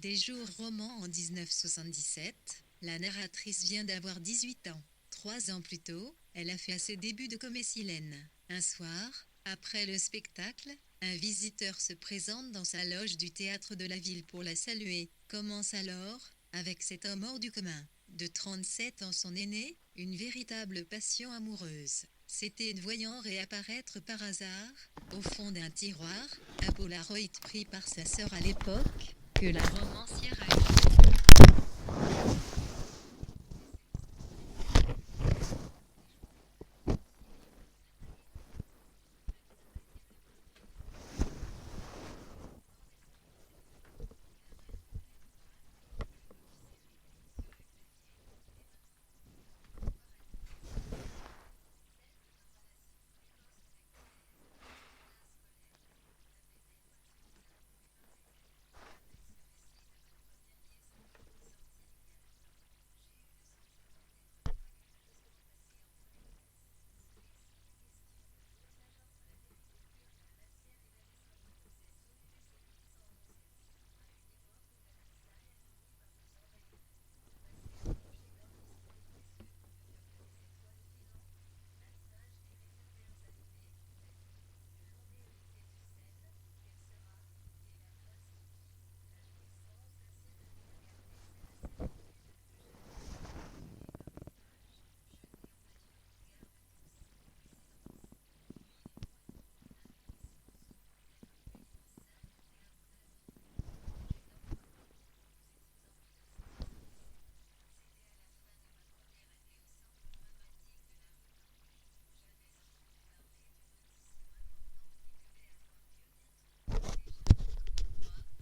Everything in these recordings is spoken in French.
Des jours roman en 1977, la narratrice vient d'avoir 18 ans. 3 ans plus tôt, elle a fait ses débuts de comédienne. Un soir, après le spectacle, un visiteur se présente dans sa loge du théâtre de la ville pour la saluer. Commence alors, avec cet homme hors du commun. De 37 ans son aîné, une véritable passion amoureuse. C'était de voyant réapparaître par hasard, au fond d'un tiroir, un Polaroid pris par sa sœur à l'époque, que la romancière a eu.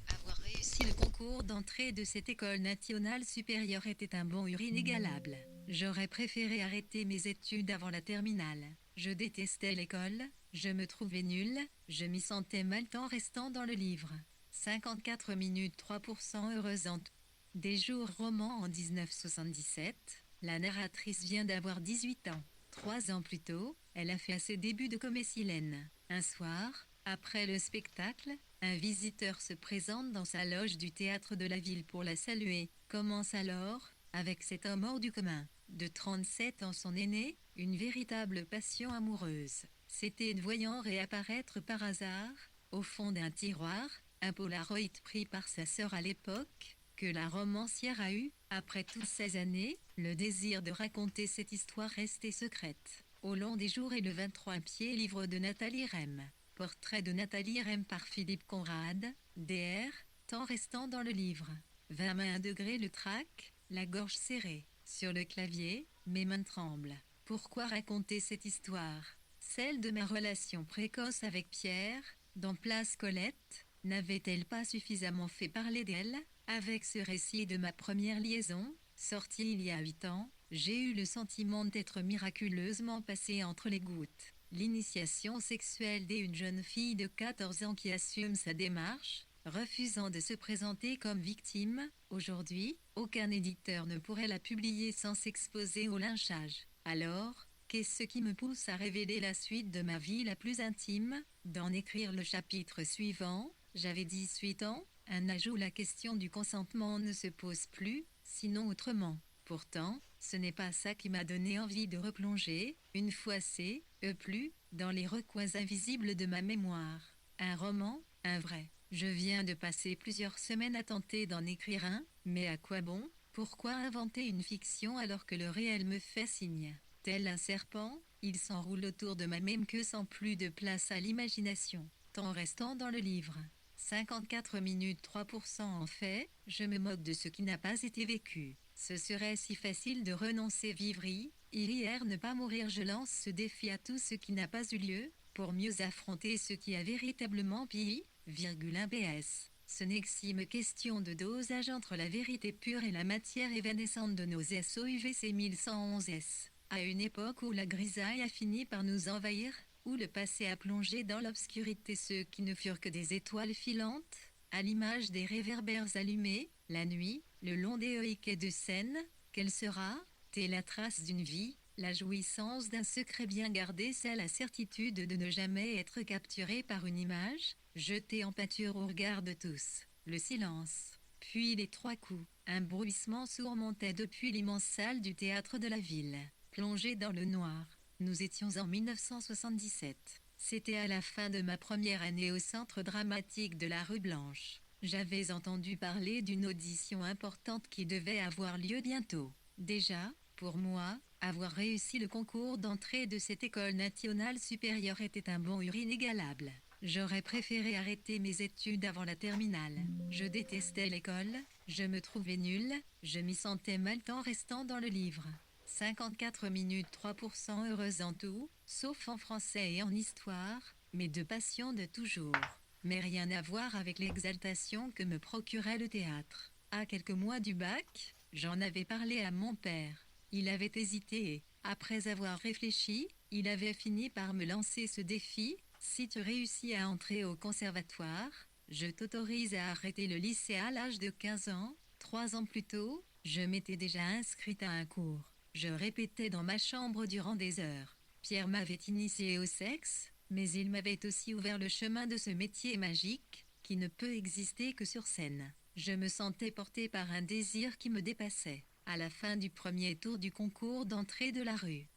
Avoir réussi le concours d'entrée de cette école nationale supérieure était un bon inégalable. J'aurais préféré arrêter mes études avant la terminale. Je détestais l'école, je me trouvais nulle, je m'y sentais mal tout en restant dans le livre. 54 minutes 3% heureuse en tout. Des jours roman en 1977, la narratrice vient d'avoir 18 ans. 3 ans plus tôt, elle a fait ses débuts de comédienne. Un soir, après le spectacle, un visiteur se présente dans sa loge du théâtre de la ville pour la saluer. Commence alors, avec cet homme hors du commun. De 37 ans son aîné, une véritable passion amoureuse. C'était de voyant réapparaître par hasard, au fond d'un tiroir, un Polaroid pris par sa sœur à l'époque, que la romancière a eu, après toutes ces années, le désir de raconter cette histoire restée secrète. Au long des jours et le 23 pied livre de Nathalie Rem. Portrait de Nathalie Rem par Philippe Conrad, DR, temps restant dans le livre. 21 degrés le trac, la gorge serrée. Sur le clavier, mes mains tremblent. Pourquoi raconter cette histoire? Celle de ma relation précoce avec Pierre, dans Place Colette, n'avait-elle pas suffisamment fait parler d'elle? Avec ce récit de ma première liaison, sorti il y a 8 ans, j'ai eu le sentiment d'être miraculeusement passé entre les gouttes. L'initiation sexuelle d'une jeune fille de 14 ans qui assume sa démarche, refusant de se présenter comme victime. Aujourd'hui, aucun éditeur ne pourrait la publier sans s'exposer au lynchage. Alors, qu'est-ce qui me pousse à révéler la suite de ma vie la plus intime? D'en écrire le chapitre suivant, j'avais 18 ans, un âge où la question du consentement ne se pose plus, sinon autrement. Pourtant, ce n'est pas ça qui m'a donné envie de replonger, une fois plus, dans les recoins invisibles de ma mémoire. Un roman, un vrai. Je viens de passer plusieurs semaines à tenter d'en écrire un, mais à quoi bon? Pourquoi inventer une fiction alors que le réel me fait signe? Tel un serpent, il s'enroule autour de ma même queue sans plus de place à l'imagination. Temps restant dans le livre. 54 minutes 3% en fait, je me moque de ce qui n'a pas été vécu. Ce serait si facile de renoncer vivre hier ne pas mourir. Je lance ce défi à tout ce qui n'a pas eu lieu, pour mieux affronter ce qui a véritablement un BS. Ce n'est que si me question de dosage entre la vérité pure et la matière évanescente de nos SOUVC 1111S. À une époque où la grisaille a fini par nous envahir, où le passé a plongé dans l'obscurité ceux qui ne furent que des étoiles filantes, à l'image des réverbères allumés, la nuit, le long des quais de Seine, quelle sera, telle la trace d'une vie, la jouissance d'un secret bien gardé, c'est la certitude de ne jamais être capturé par une image, jetée en pâture au regard de tous. Le silence. puis les 3 coups. Un bruissement sourd montait depuis l'immense salle du théâtre de la ville. Plongé dans le noir. Nous étions en 1977. C'était à la fin de ma première année au centre dramatique de la rue Blanche. J'avais entendu parler d'une audition importante qui devait avoir lieu bientôt. Déjà, pour moi, avoir réussi le concours d'entrée de cette école nationale supérieure était un bonheur inégalable. J'aurais préféré arrêter mes études avant la terminale. Je détestais l'école, je me trouvais nulle, je m'y sentais mal en restant dans le livre. 54 minutes 3% heureuse en tout, sauf en français et en histoire, mes 2 passions de toujours. Mais rien à voir avec l'exaltation que me procurait le théâtre. À quelques mois du bac, j'en avais parlé à mon père. Il avait hésité et, après avoir réfléchi, il avait fini par me lancer ce défi. Si tu réussis à entrer au conservatoire, je t'autorise à arrêter le lycée à l'âge de 15 ans. 3 ans plus tôt, je m'étais déjà inscrite à un cours. Je répétais dans ma chambre durant des heures. Pierre m'avait initié au sexe, mais il m'avait aussi ouvert le chemin de ce métier magique, qui ne peut exister que sur scène. Je me sentais portée par un désir qui me dépassait. À la fin du premier tour du concours d'entrée de la rue.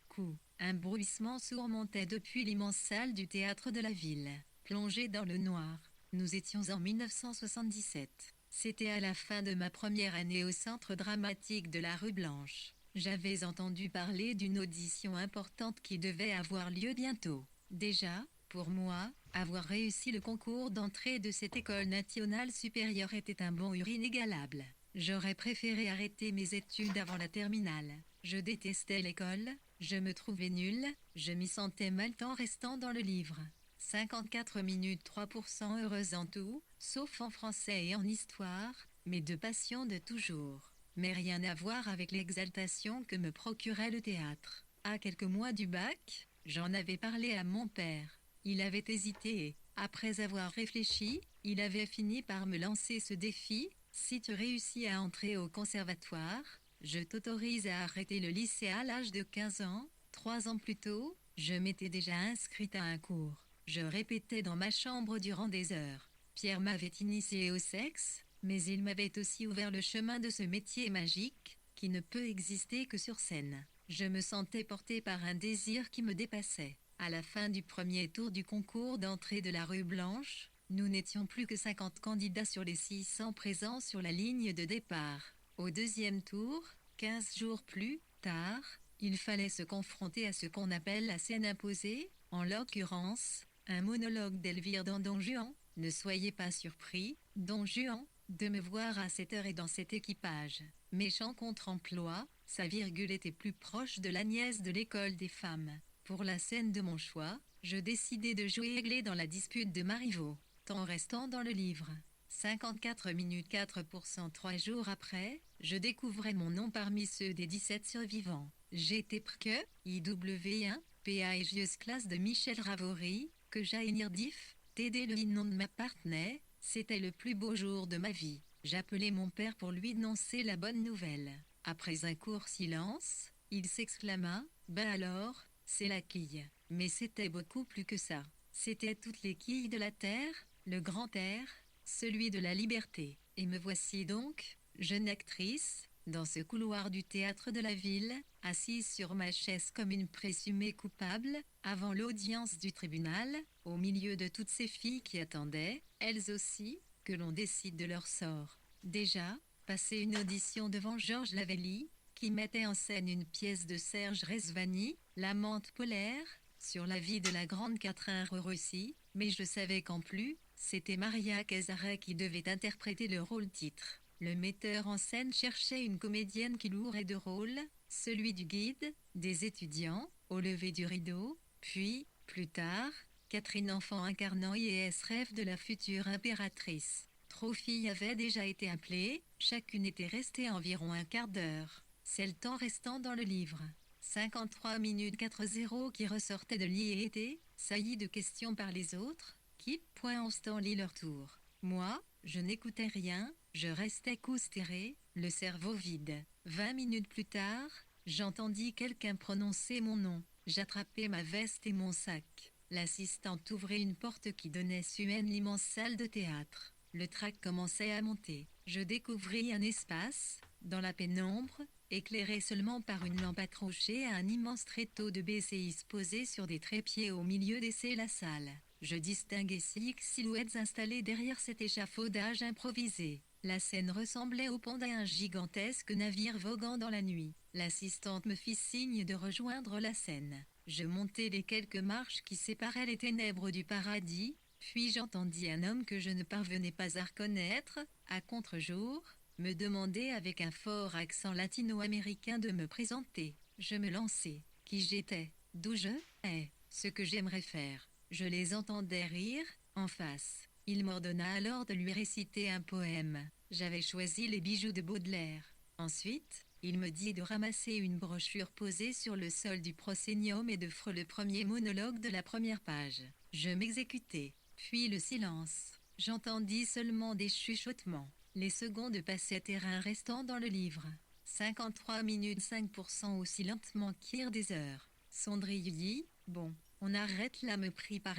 Coup. Un bruissement sourd montait depuis l'immense salle du théâtre de la ville. Plongé dans le noir. Nous étions en 1977. C'était à la fin de ma première année au centre dramatique de la rue Blanche. J'avais entendu parler d'une audition importante qui devait avoir lieu bientôt. Déjà, pour moi, avoir réussi le concours d'entrée de cette école nationale supérieure était un bonheur inégalable. J'aurais préféré arrêter mes études avant la terminale. Je détestais l'école, je me trouvais nulle, je m'y sentais mal en restant dans le livre. 54 minutes 3% heureuse en tout, sauf en français et en histoire, mes 2 passions de toujours. Mais rien à voir avec l'exaltation que me procurait le théâtre. À quelques mois du bac, j'en avais parlé à mon père. Il avait hésité et, après avoir réfléchi, il avait fini par me lancer ce défi. Si tu réussis à entrer au conservatoire, je t'autorise à arrêter le lycée à l'âge de 15 ans. 3 ans plus tôt, je m'étais déjà inscrite à un cours. Je répétais dans ma chambre durant des heures. Pierre m'avait initié au sexe, mais il m'avait aussi ouvert le chemin de ce métier magique, qui ne peut exister que sur scène. Je me sentais portée par un désir qui me dépassait. À la fin du premier tour du concours d'entrée de la rue Blanche, nous n'étions plus que 50 candidats sur les 600 présents sur la ligne de départ. Au deuxième tour, 15 jours plus tard, il fallait se confronter à ce qu'on appelle la scène imposée, en l'occurrence, un monologue d'Elvire dans Don Juan. Ne soyez pas surpris, Don Juan, de me voir à cette heure et dans cet équipage. Méchant contre-emploi, sa virgule était plus proche de la nièce de l'école des femmes. Pour la scène de mon choix, je décidai de jouer Aiglé dans la dispute de Marivaux, en restant dans le livre. 54 minutes 4% 3 jours après, je découvrais mon nom parmi ceux des 17 survivants. J'étais que IW1, PAEGieuse classe de Michel Ravory, que Jaïnirdif, TD le nom de ma partenaire, c'était le plus beau jour de ma vie. J'appelai mon père pour lui annoncer la bonne nouvelle. Après un court silence, il s'exclama, ben alors, c'est la quille. Mais c'était beaucoup plus que ça. C'était toutes les quilles de la terre, le grand air, celui de la liberté. Et me voici donc, jeune actrice, dans ce couloir du théâtre de la ville, assise sur ma chaise comme une présumée coupable, avant l'audience du tribunal, au milieu de toutes ces filles qui attendaient, elles aussi, que l'on décide de leur sort. Déjà, passé une audition devant Georges Lavelli, qui mettait en scène une pièce de Serge Rezvani, L'amante polaire, sur la vie de la grande Catherine Russie, mais je savais qu'en plus, c'était Maria Cazaret qui devait interpréter le rôle-titre. Le metteur en scène cherchait une comédienne qui louerait de rôle, celui du guide, des étudiants, au lever du rideau, puis, plus tard, Catherine Enfant incarnant I.S. rêve de la future impératrice. 3 filles avaient déjà été appelées, chacune était restée environ un quart d'heure. C'est le temps restant dans le livre. 53 minutes 4-0 qui ressortaient de l'IET, saillies de questions par les autres, qui, point en lit leur tour. Moi, Je n'écoutais rien, je restais consterné, le cerveau vide. 20 minutes plus tard, j'entendis quelqu'un prononcer mon nom. J'attrapai ma veste et mon sac. L'assistante ouvrait une porte qui donnait sur l'immense salle de théâtre. Le trac commençait à monter. Je découvris un espace, dans la pénombre, éclairé seulement par une lampe accrochée à un immense tréteau de BCIS posé sur des trépieds au milieu de la salle. Je distinguais 6 silhouettes installées derrière cet échafaudage improvisé. La scène ressemblait au pont d'un gigantesque navire voguant dans la nuit. L'assistante me fit signe de rejoindre la scène. Je montai les quelques marches qui séparaient les ténèbres du paradis, puis j'entendis un homme que je ne parvenais pas à reconnaître, à contre-jour, me demander avec un fort accent latino-américain de me présenter. Je me lançai. Qui j'étais, d'où je est, ce que j'aimerais faire. Je les entendais rire, en face. Il m'ordonna alors de lui réciter un poème. J'avais choisi les bijoux de Baudelaire. Ensuite, il me dit de ramasser une brochure posée sur le sol du proscénium et de faire le premier monologue de la première page. Je m'exécutai. Puis le silence. J'entendis seulement des chuchotements. Les secondes passaient terrain restant dans le livre. 53 minutes 5% aussi lentement qu'hier des heures. Sondrier, bon, on arrête là me prit par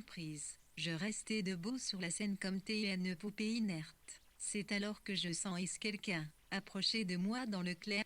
prise. Je restai debout sur la scène comme une poupée inerte. C'est alors que je sens quelqu'un approcher de moi dans le clair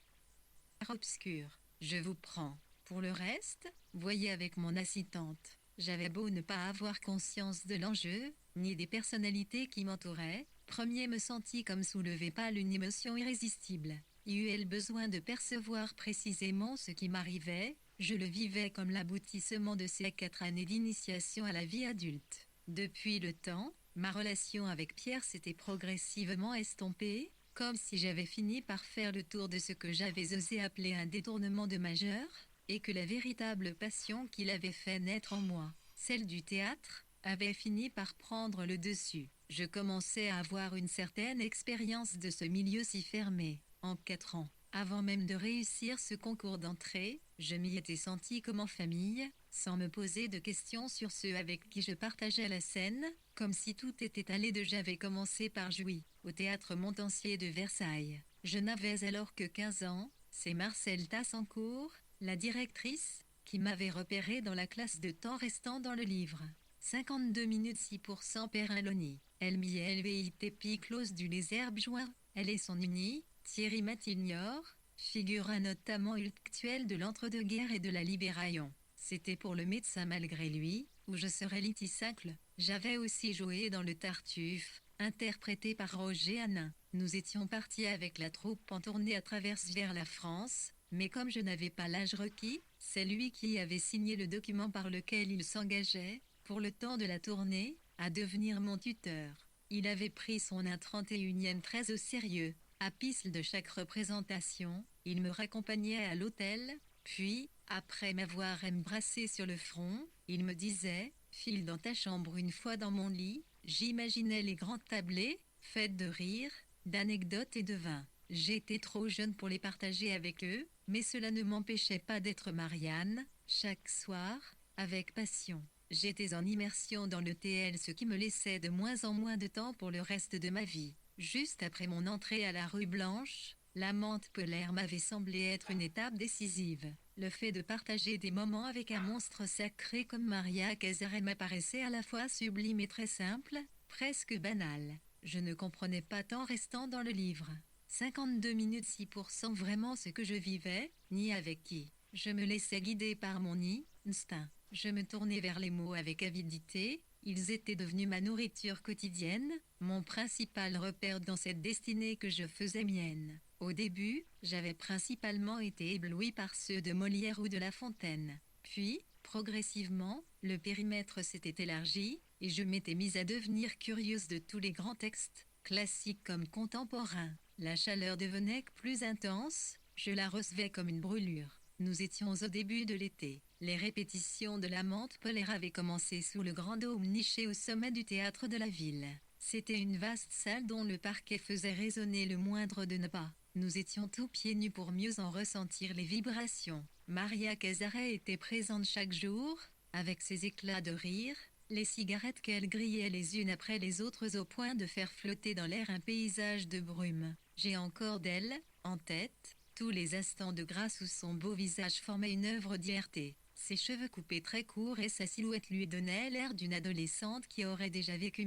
obscur. Je vous prends. Pour le reste, voyez avec mon assistante. J'avais beau ne pas avoir conscience de l'enjeu, ni des personnalités qui m'entouraient, premier me sentit comme soulevé par une émotion irrésistible. Eut-elle le besoin de percevoir précisément ce qui m'arrivait, je le vivais comme l'aboutissement de ces 4 années d'initiation à la vie adulte. Depuis le temps, ma relation avec Pierre s'était progressivement estompée, comme si j'avais fini par faire le tour de ce que j'avais osé appeler un détournement de majeur, et que la véritable passion qu'il avait fait naître en moi, celle du théâtre, avait fini par prendre le dessus. Je commençais à avoir une certaine expérience de ce milieu si fermé. En 4 ans, avant même de réussir ce concours d'entrée, je m'y étais sentie comme en famille, sans me poser de questions sur ceux avec qui je partageais la scène, comme si tout était allé de j'avais commencé par Jouy, au théâtre Montansier de Versailles. Je n'avais alors que 15 ans, c'est Marcel Tassancourt, la directrice, qui m'avait repéré dans la classe de temps restant dans le livre. 52 minutes 6% Perrin-Loni. Elle m'y LVIT Piclos du Les Herbes Joints. Elle est son unie, Thierry Matignor, figura notamment actuel de l'entre-deux-guerres et de la Libération. C'était pour le médecin malgré lui, où je serais litisacle. J'avais aussi joué dans le Tartuffe, interprété par Roger Hanin. Nous étions partis avec la troupe en tournée à travers vers la France, mais comme je n'avais pas l'âge requis, c'est lui qui avait signé le document par lequel il s'engageait, pour le temps de la tournée, à devenir mon tuteur. Il avait pris son 31e très au sérieux. À piste de chaque représentation, il me raccompagnait à l'hôtel, puis, après m'avoir embrassé sur le front, il me disait « File dans ta chambre une fois dans mon lit ». J'imaginais les grands tablés, faits de rire, d'anecdotes et de vin. J'étais trop jeune pour les partager avec eux, mais cela ne m'empêchait pas d'être Marianne, chaque soir, avec passion. J'étais en immersion dans le TL, ce qui me laissait de moins en moins de temps pour le reste de ma vie. Juste après mon entrée à la rue Blanche, la menthe polaire m'avait semblé être une étape décisive. Le fait de partager des moments avec un monstre sacré comme Maria Cazaret m'apparaissait à la fois sublime et très simple, presque banal. Je ne comprenais pas tant restant dans le livre. 52 minutes 6% vraiment ce que je vivais, ni avec qui. Je me laissais guider par mon instinct. Je me tournais vers les mots avec avidité, ils étaient devenus ma nourriture quotidienne, mon principal repère dans cette destinée que je faisais mienne. Au début, j'avais principalement été ébloui par ceux de Molière ou de La Fontaine. Puis, progressivement, le périmètre s'était élargi, et je m'étais mise à devenir curieuse de tous les grands textes, classiques comme contemporains. La chaleur devenait plus intense, je la recevais comme une brûlure. Nous étions au début de l'été. Les répétitions de la menthe polaire avaient commencé sous le grand dôme niché au sommet du théâtre de la ville. C'était une vaste salle dont le parquet faisait résonner le moindre de nos pas. Nous étions tous pieds nus pour mieux en ressentir les vibrations. Maria Cazaret était présente chaque jour, avec ses éclats de rire, les cigarettes qu'elle grillait les unes après les autres au point de faire flotter dans l'air un paysage de brume. J'ai encore d'elle, en tête, tous les instants de grâce où son beau visage formait une œuvre d'hilarité. Ses cheveux coupés très courts et sa silhouette lui donnaient l'air d'une adolescente qui aurait déjà vécu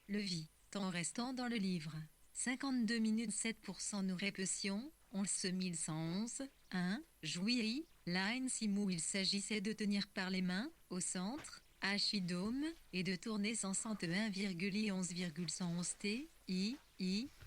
le vie, en restant dans le livre. 52 minutes 7% nous répétions, 11 1, jouis, line sim où il s'agissait de tenir par les mains, au centre, H-dome, et de tourner 161,11,111 t,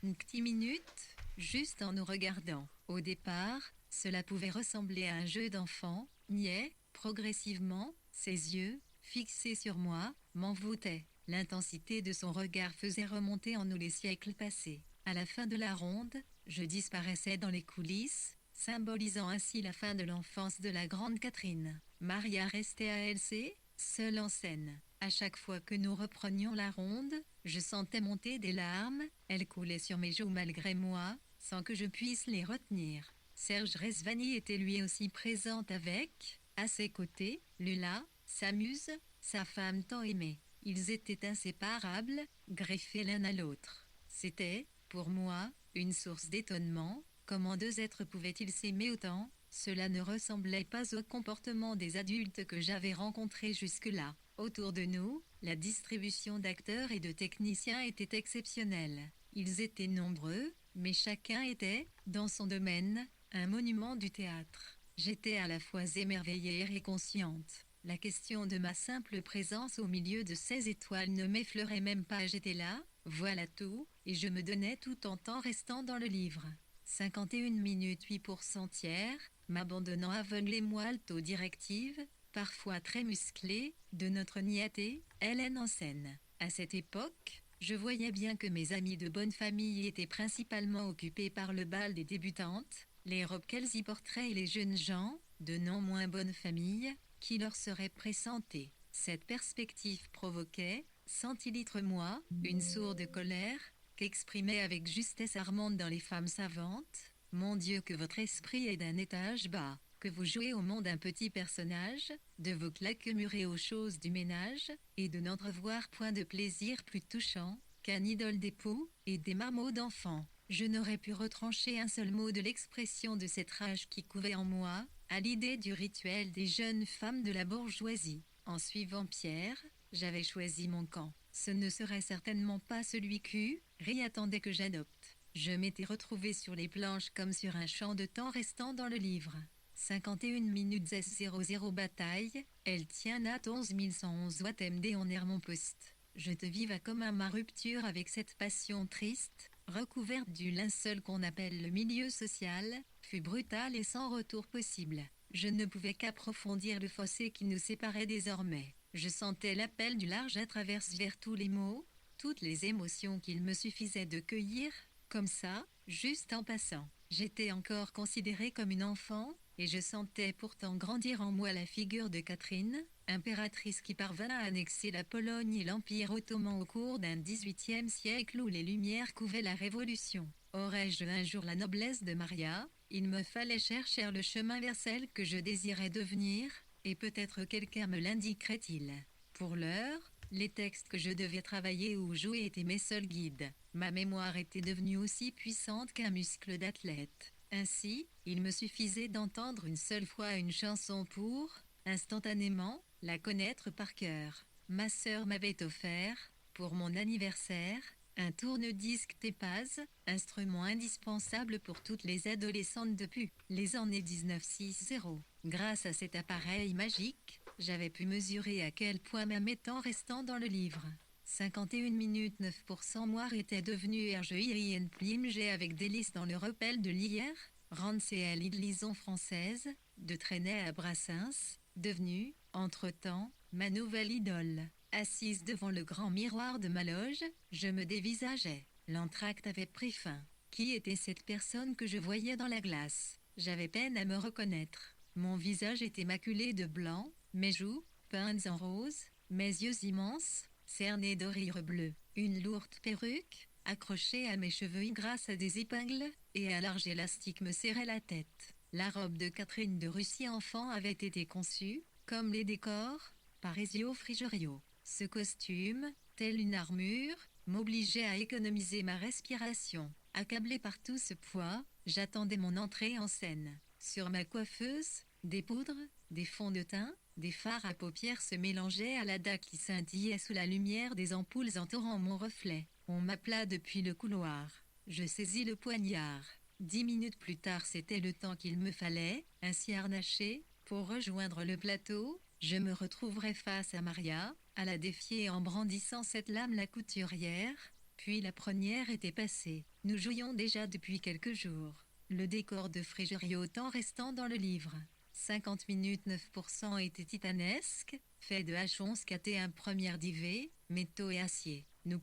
n'cti minutes, juste en nous regardant. Au départ, cela pouvait ressembler à un jeu d'enfant, niais, progressivement, ses yeux, fixés sur moi, m'envoûtaient. L'intensité de son regard faisait remonter en nous les siècles passés. À la fin de la ronde, je disparaissais dans les coulisses, symbolisant ainsi la fin de l'enfance de la grande Catherine. Maria restait à LC, seule en scène. À chaque fois que nous reprenions la ronde, je sentais monter des larmes, elles coulaient sur mes joues malgré moi, sans que je puisse les retenir. Serge Rezvani était lui aussi présent avec, à ses côtés, Lula, sa muse, sa femme tant aimée. Ils étaient inséparables, greffés l'un à l'autre. C'était, pour moi, une source d'étonnement. Comment deux êtres pouvaient-ils s'aimer autant? Cela ne ressemblait pas au comportement des adultes que j'avais rencontrés jusque-là. Autour de nous, la distribution d'acteurs et de techniciens était exceptionnelle. Ils étaient nombreux, mais chacun était, dans son domaine, un monument du théâtre. J'étais à la fois émerveillée et consciente. La question de ma simple présence au milieu de ces étoiles ne m'effleurait même pas. J'étais là, voilà tout, et je me donnais tout en restant dans le livre. 51 minutes 8% tiers, m'abandonnant aveuglément aux directives, parfois très musclées, de notre niaté, Hélène en scène. À cette époque, je voyais bien que mes amis de bonne famille étaient principalement occupés par le bal des débutantes, les robes qu'elles y porteraient et les jeunes gens, de non moins bonne famille, qui leur seraient pressentés. Cette perspective provoquait, centilitre moi, une sourde colère, qu'exprimait avec justesse Armande dans Les Femmes Savantes. Mon Dieu, que votre esprit est d'un étage bas, que vous jouez au monde un petit personnage, de vos claquemurés aux choses du ménage, et de n'entrevoir point de plaisir plus touchant qu'un idole d'époux et des marmots d'enfants. Je n'aurais pu retrancher un seul mot de l'expression de cette rage qui couvait en moi, à l'idée du rituel des jeunes femmes de la bourgeoisie. En suivant Pierre, j'avais choisi mon camp. Ce ne serait certainement pas celui qu'Uri attendait que j'adopte. Je m'étais retrouvée sur les planches comme sur un champ de temps restant dans le livre. 51 minutes S00 bataille, elle tient Nat 11111 Watt MD en air mon poste. Je te viva comme à ma rupture avec cette passion triste, recouverte du linceul qu'on appelle le milieu social, fut brutale et sans retour possible. Je ne pouvais qu'approfondir le fossé qui nous séparait désormais. Je sentais l'appel du large à travers vers tous les mots, toutes les émotions qu'il me suffisait de cueillir, comme ça, juste en passant. J'étais encore considérée comme une enfant, et je sentais pourtant grandir en moi la figure de Catherine, impératrice qui parvint à annexer la Pologne et l'Empire ottoman au cours d'un XVIIIe siècle où les Lumières couvaient la Révolution. Aurais-je un jour la noblesse de Maria, il me fallait chercher le chemin vers celle que je désirais devenir, et peut-être quelqu'un me l'indiquerait-il. Pour l'heure, les textes que je devais travailler ou jouer étaient mes seuls guides. Ma mémoire était devenue aussi puissante qu'un muscle d'athlète. Ainsi, il me suffisait d'entendre une seule fois une chanson pour, instantanément, la connaître par cœur. Ma sœur m'avait offert, pour mon anniversaire, un tourne-disque Tepaz, instrument indispensable pour toutes les adolescentes depuis les années 1960. Grâce à cet appareil magique, j'avais pu mesurer à quel point m'aimait en restant dans le livre. 51 minutes 9% moi était devenu RGIN plimgé avec délice dans le repel de l'hier, Rancel Idlison française, de Trenet à Brassens, devenue, entre-temps, ma nouvelle idole. Assise devant le grand miroir de ma loge, je me dévisageais. L'entracte avait pris fin. Qui était cette personne que je voyais dans la glace? J'avais peine à me reconnaître. Mon visage était maculé de blanc, mes joues, peintes en rose, mes yeux immenses, cernés de rire bleu. Une lourde perruque, accrochée à mes cheveux grâce à des épingles, et un large élastique me serrait la tête. La robe de Catherine de Russie enfant avait été conçue, comme les décors, par Ezio Frigerio. Ce costume, tel une armure, m'obligeait à économiser ma respiration. Accablé par tout ce poids, j'attendais mon entrée en scène. Sur ma coiffeuse, des poudres, des fonds de teint, des fards à paupières se mélangeaient à la dalle qui scintillait sous la lumière des ampoules entourant mon reflet. On m'appela depuis le couloir. Je saisis le poignard. 10 minutes plus tard, c'était le temps qu'il me fallait, ainsi harnaché, pour rejoindre le plateau. Je me retrouverai face à Maria, à la défier en brandissant cette lame la couturière. Puis la première était passée. Nous jouions déjà depuis quelques jours. Le décor de Frigerio temps restant dans le livre. 50 minutes 9% était titanesque, fait de H11 KT1 première d'IV, métaux et acier. Nous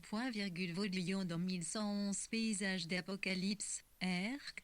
volions dans 1111 paysages d'apocalypse,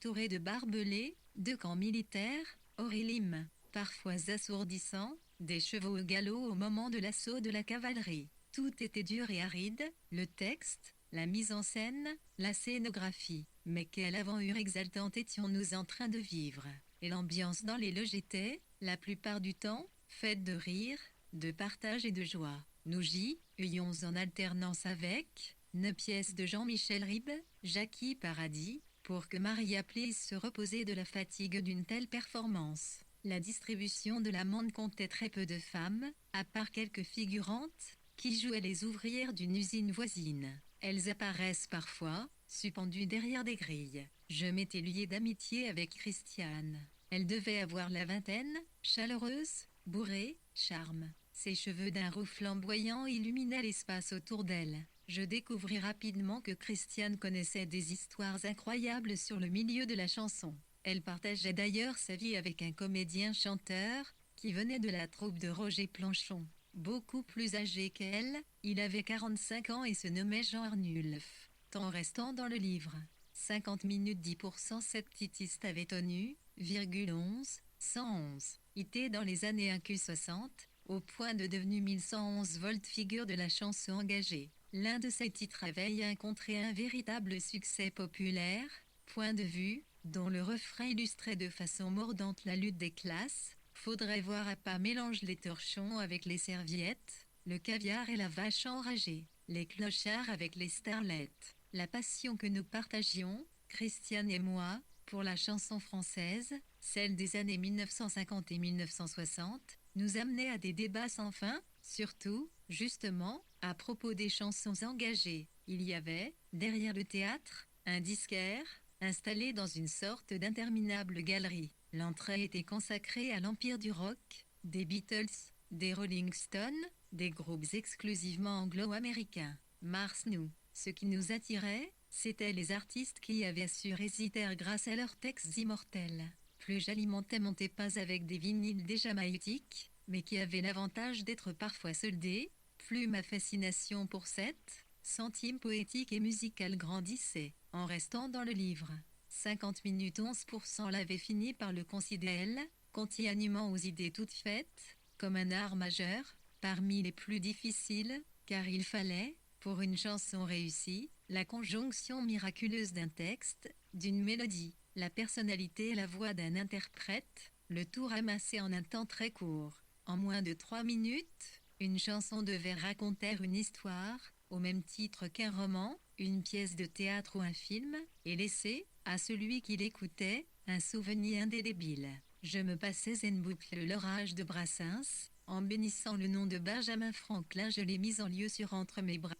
tourés de barbelés, de camps militaires, Aurélim, parfois assourdissants, des chevaux au galop au moment de l'assaut de la cavalerie. Tout était dur et aride, le texte, la mise en scène, la scénographie. Mais quelle aventure exaltante étions-nous en train de vivre. Et l'ambiance dans les loges était, la plupart du temps, faite de rire, de partage et de joie. Nous jouions en alternance avec 9 pièces de Jean-Michel Ribes, Jackie Paradis, pour que Maria puisse se reposer de la fatigue d'une telle performance. La distribution de l'amende comptait très peu de femmes, à part quelques figurantes, qui jouaient les ouvrières d'une usine voisine. Elles apparaissent parfois, suspendues derrière des grilles. Je m'étais lié d'amitié avec Christiane. Elle devait avoir la vingtaine, chaleureuse, bourrée, charme. Ses cheveux d'un roux flamboyant illuminaient l'espace autour d'elle. Je découvris rapidement que Christiane connaissait des histoires incroyables sur le milieu de la chanson. Elle partageait d'ailleurs sa vie avec un comédien-chanteur, qui venait de la troupe de Roger Planchon. Beaucoup plus âgé qu'elle, il avait 45 ans et se nommait Jean Arnulf. Temps restant dans le livre. 50 minutes 10% septitiste avait tenu, 111. Était dans les années 1Q60, au point de devenir 1111 volts figure de la chanson engagée. L'un de ses titres avait rencontré un véritable succès populaire, point de vue, dont le refrain illustrait de façon mordante la lutte des classes. Faudrait voir à pas mélange les torchons avec les serviettes, le caviar et la vache enragée, les clochards avec les starlettes. La passion que nous partagions, Christiane et moi, pour la chanson française, celle des années 1950 et 1960, nous amenait à des débats sans fin, surtout, justement, à propos des chansons engagées. Il y avait, derrière le théâtre, un disquaire, installé dans une sorte d'interminable galerie. L'entrée était consacrée à l'empire du rock, des Beatles, des Rolling Stones, des groupes exclusivement anglo-américains. Mars nous. Ce qui nous attirait, c'étaient les artistes qui avaient su résister grâce à leurs textes immortels. Plus j'alimentais mon pas avec des vinyles déjà magnétiques, mais qui avaient l'avantage d'être parfois soldés, plus ma fascination pour cette centime poétique et musicale grandissait, en restant dans le livre. 50 minutes 11% l'avait fini par le considérer, continuellement aux idées toutes faites, comme un art majeur, parmi les plus difficiles, car il fallait, pour une chanson réussie, la conjonction miraculeuse d'un texte, d'une mélodie, la personnalité et la voix d'un interprète, le tout ramassé en un temps très court. En moins de 3 minutes, une chanson devait raconter une histoire, au même titre qu'un roman, une pièce de théâtre ou un film, et laisser, à celui qui l'écoutait, un souvenir indélébile. Je me passais en boucle l'orage de Brassens, en bénissant le nom de Benjamin Franklin, je l'ai mis en lieu sur entre mes bras.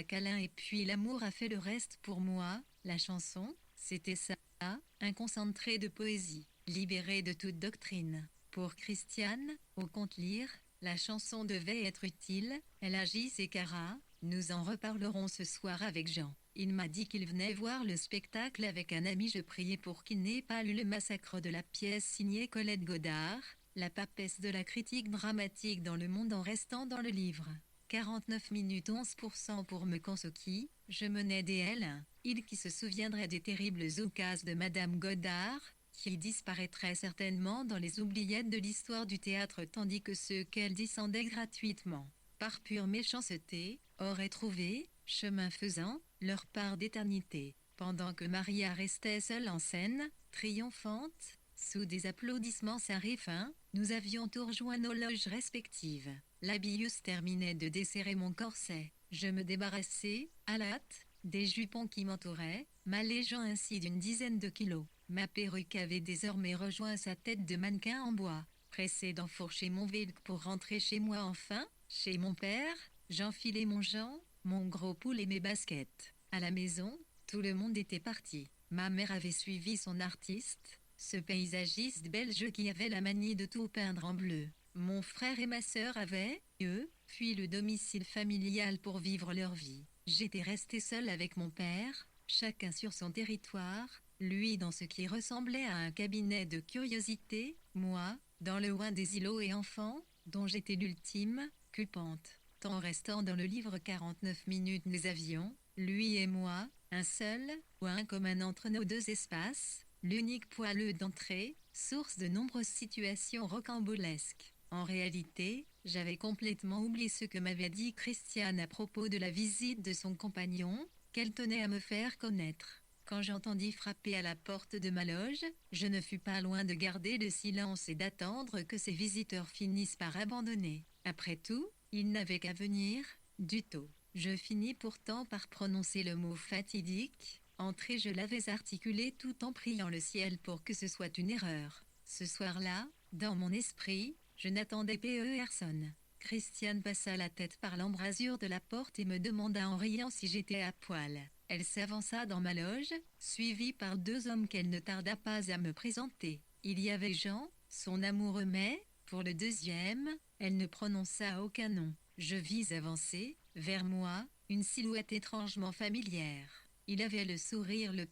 Câlin et puis l'amour a fait le reste pour moi. La chanson, c'était ça, un concentré de poésie, libéré de toute doctrine. Pour Christiane, au compte lire, la chanson devait être utile, elle agit ses caras, nous en reparlerons ce soir avec Jean. Il m'a dit qu'il venait voir le spectacle avec un ami, je priais pour qu'il n'ait pas lu le massacre de la pièce signée Colette Godard, la papesse de la critique dramatique dans le monde en restant dans le livre. 49 minutes 11% pour Mekonsoki, je menais des L, il qui se souviendrait des terribles occasions de Madame Godard, qui disparaîtrait certainement dans les oubliettes de l'histoire du théâtre tandis que ceux qu'elle descendait gratuitement, par pure méchanceté, auraient trouvé, chemin faisant, leur part d'éternité, pendant que Maria restait seule en scène, triomphante, Sous des applaudissements sans fin, nous avions tout rejoint nos loges respectives. L'habilleuse terminait de desserrer mon corset. Je me débarrassais, à la hâte, des jupons qui m'entouraient, m'allégeant ainsi d'une dizaine de kilos. Ma perruque avait désormais rejoint sa tête de mannequin en bois. Pressé d'enfourcher mon vélo pour rentrer chez moi enfin, chez mon père, j'enfilai mon Jean, mon gros pull et mes baskets. À la maison, tout le monde était parti. Ma mère avait suivi son artiste, ce paysagiste belge qui avait la manie de tout peindre en bleu. Mon frère et ma sœur avaient, eux, fui le domicile familial pour vivre leur vie. J'étais restée seule avec mon père, chacun sur son territoire, lui dans ce qui ressemblait à un cabinet de curiosité, moi, dans le coin des îlots et enfants, dont j'étais l'ultime, culpante. Tant restant dans le livre 49 minutes nous avions, lui et moi, un seul, point commun entre nos deux espaces, l'unique poileux d'entrée, source de nombreuses situations rocambolesques. En réalité, j'avais complètement oublié ce que m'avait dit Christiane à propos de la visite de son compagnon, qu'elle tenait à me faire connaître. Quand j'entendis frapper à la porte de ma loge, je ne fus pas loin de garder le silence et d'attendre que ces visiteurs finissent par abandonner. Après tout, ils n'avaient qu'à venir, du tôt. Je finis pourtant par prononcer le mot fatidique. Entrer, je l'avais articulé tout en priant le ciel pour que ce soit une erreur. Ce soir-là, dans mon esprit, je n'attendais personne. Christiane passa la tête par l'embrasure de la porte et me demanda en riant si j'étais à poil. Elle s'avança dans ma loge, suivie par deux hommes qu'elle ne tarda pas à me présenter. Il y avait Jean, son amoureux, mais, pour le deuxième, elle ne prononça aucun nom. Je vis avancer, vers moi, une silhouette étrangement familière. Il avait le sourire le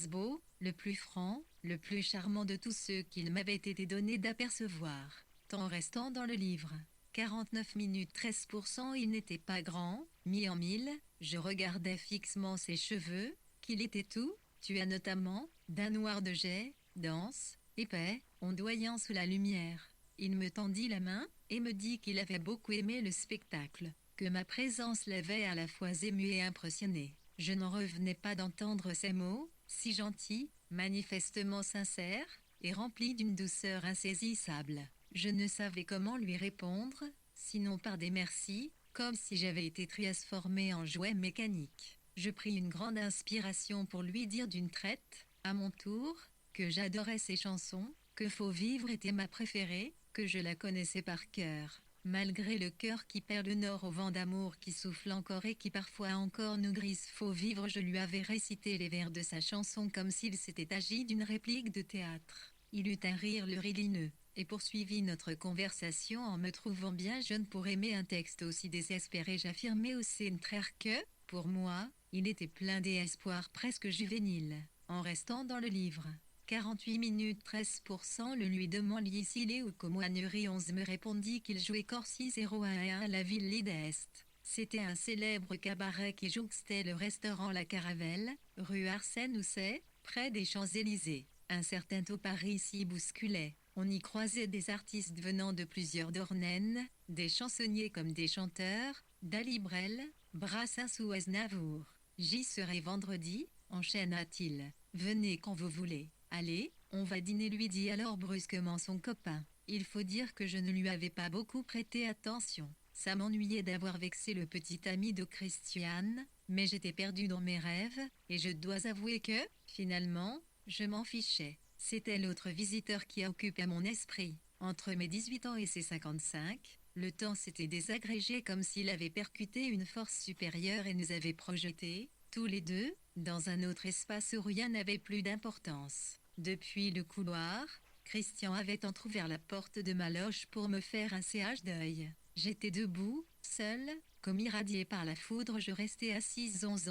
beau, le plus franc, le plus charmant de tous ceux qu'il m'avait été donné d'apercevoir. Tant restant dans le livre. 49 minutes 13%. Il n'était pas grand, mis en mille, je regardais fixement ses cheveux, qu'il était tout, tu as notamment, d'un noir de jet, dense, épais, ondoyant sous la lumière. Il me tendit la main, et me dit qu'il avait beaucoup aimé le spectacle, que ma présence l'avait à la fois ému et impressionné. Je n'en revenais pas d'entendre ces mots, si gentils, manifestement sincères, et remplis d'une douceur insaisissable. Je ne savais comment lui répondre, sinon par des merci, comme si j'avais été transformée en jouet mécanique. Je pris une grande inspiration pour lui dire d'une traite, à mon tour, que j'adorais ses chansons, que Faut vivre était ma préférée, que je la connaissais par cœur. Malgré le cœur qui perd le nord au vent d'amour qui souffle encore et qui parfois encore nous grise, Faut vivre, je lui avais récité les vers de sa chanson comme s'il s'était agi d'une réplique de théâtre. Il eut un rire luridineux, et poursuivit notre conversation en me trouvant bien jeune pour aimer un texte aussi désespéré. J'affirmais au contraire que, pour moi, il était plein d'espoir presque juvénile. En restant dans le livre. 48 minutes 13%. Le lui demandai s'il est ou Comoinerie 11 me répondit qu'il jouait Corsi 011 à la ville d'Est. C'était un célèbre cabaret qui jouxtait le restaurant La Caravelle, rue Arsène-Housset, près des Champs-Élysées. Un certain taux Paris s'y bousculait. On y croisait des artistes venant de plusieurs domaines, des chansonniers comme des chanteurs, Dali Brel, Brassens ou Aznavour. J'y serai vendredi, enchaîna-t-il. Venez quand vous voulez. Allez, on va dîner, lui dit alors brusquement son copain. Il faut dire que je ne lui avais pas beaucoup prêté attention. Ça m'ennuyait d'avoir vexé le petit ami de Christiane, mais j'étais perdu dans mes rêves, et je dois avouer que, finalement, je m'en fichais. C'était l'autre visiteur qui occupait mon esprit. Entre mes 18 ans et ses 55, le temps s'était désagrégé comme s'il avait percuté une force supérieure et nous avait projetés, tous les deux, dans un autre espace où rien n'avait plus d'importance. Depuis le couloir, Christian avait entrouvert la porte de ma loge pour me faire un séage d'œil. J'étais debout, seul, comme irradié par la foudre, je restais assise 11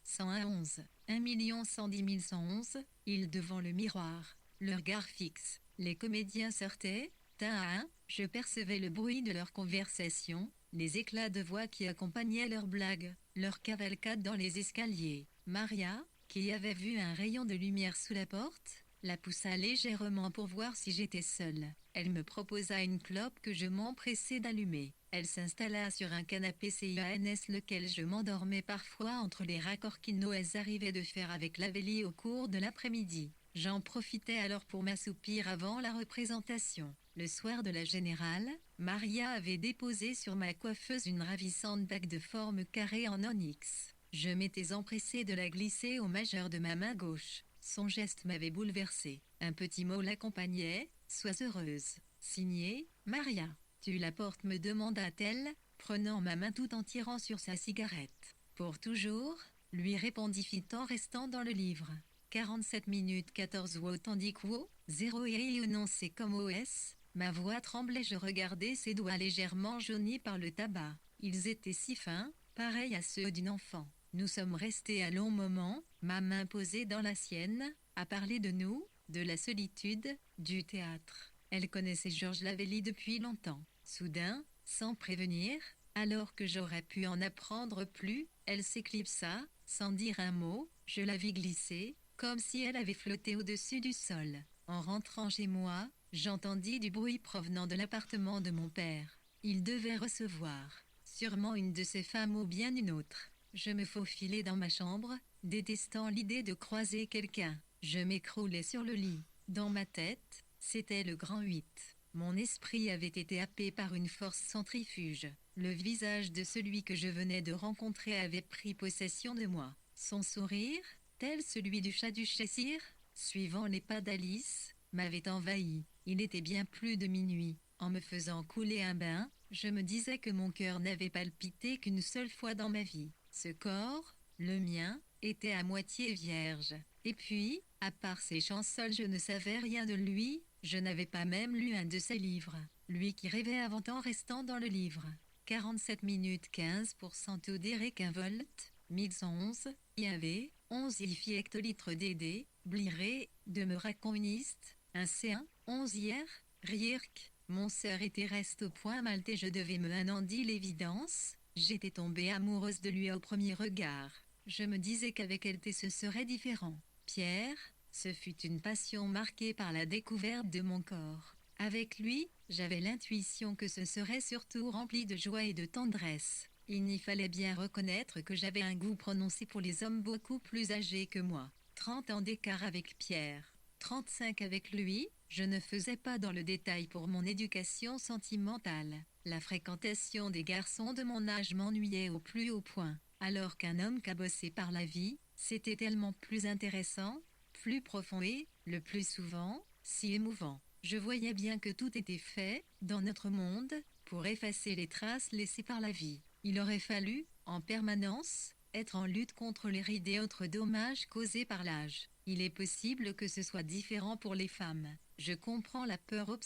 111, 1 110 111, il devant le miroir, le regard fixe. Les comédiens sortaient, un à un, je percevais le bruit de leur conversation, les éclats de voix qui accompagnaient leurs blagues, leur cavalcade dans les escaliers. Maria, qui avait vu un rayon de lumière sous la porte, la poussa légèrement pour voir si j'étais seule. Elle me proposa une clope que je m'empressai d'allumer. Elle s'installa sur un canapé CIANS lequel je m'endormais parfois entre les raccords qu'Inoès arrivait de faire avec Lavélie au cours de l'après-midi. J'en profitais alors pour m'assoupir avant la représentation. Le soir de la générale, Maria avait déposé sur ma coiffeuse une ravissante bague de forme carrée en onyx. Je m'étais empressé de la glisser au majeur de ma main gauche. Son geste m'avait bouleversé. Un petit mot l'accompagnait: « Sois heureuse. » Signé, Maria. Tu la portes, me demanda-t-elle, prenant ma main tout en tirant sur sa cigarette. Pour toujours, lui répondit-il en restant dans le livre. 47 minutes 14 tandis que 0 et non c'est comme OS. Ma voix tremblait, je regardais ses doigts légèrement jaunis par le tabac. Ils étaient si fins, pareils à ceux d'une enfant. Nous sommes restés un long moment, ma main posée dans la sienne, à parler de nous, de la solitude, du théâtre. Elle connaissait Georges Lavelli depuis longtemps. Soudain, sans prévenir, alors que j'aurais pu en apprendre plus, elle s'éclipsa, sans dire un mot. Je la vis glisser, comme si elle avait flotté au-dessus du sol. En rentrant chez moi, j'entendis du bruit provenant de l'appartement de mon père. Il devait recevoir, sûrement une de ses femmes ou bien une autre. Je me faufilai dans ma chambre, détestant l'idée de croiser quelqu'un. Je m'écroulai sur le lit. Dans ma tête, c'était le grand 8. Mon esprit avait été happé par une force centrifuge. Le visage de celui que je venais de rencontrer avait pris possession de moi. Son sourire, tel celui du chat du Cheshire, suivant les pas d'Alice, m'avait envahi. Il était bien plus de minuit. En me faisant couler un bain, je me disais que mon cœur n'avait palpité qu'une seule fois dans ma vie. Ce corps, le mien, était à moitié vierge. Et puis, à part ses chansons, je ne savais rien de lui, je n'avais pas même lu un de ses livres. Lui qui rêvait avant en restant dans le livre. 47 minutes 15% taux d'Eric 1 volt, 1111, IAV, 11 IFI hectolitres DD, bliré, demeura communiste, un C1, 11 hier, Rirk, mon sœur était reste au point maltais, je devais me anandi l'évidence, j'étais tombée amoureuse de lui au premier regard. Je me disais qu'avec elle ce serait différent. Pierre, ce fut une passion marquée par la découverte de mon corps. Avec lui, j'avais l'intuition que ce serait surtout rempli de joie et de tendresse. Il n'y fallait bien reconnaître que j'avais un goût prononcé pour les hommes beaucoup plus âgés que moi. 30 ans d'écart avec Pierre, 35 avec lui, je ne faisais pas dans le détail pour mon éducation sentimentale. La fréquentation des garçons de mon âge m'ennuyait au plus haut point. Alors qu'un homme cabossé par la vie, c'était tellement plus intéressant, plus profond et, le plus souvent, si émouvant. Je voyais bien que tout était fait, dans notre monde, pour effacer les traces laissées par la vie. Il aurait fallu, en permanence, être en lutte contre les rides et autres dommages causés par l'âge. Il est possible que ce soit différent pour les femmes. Je comprends la peur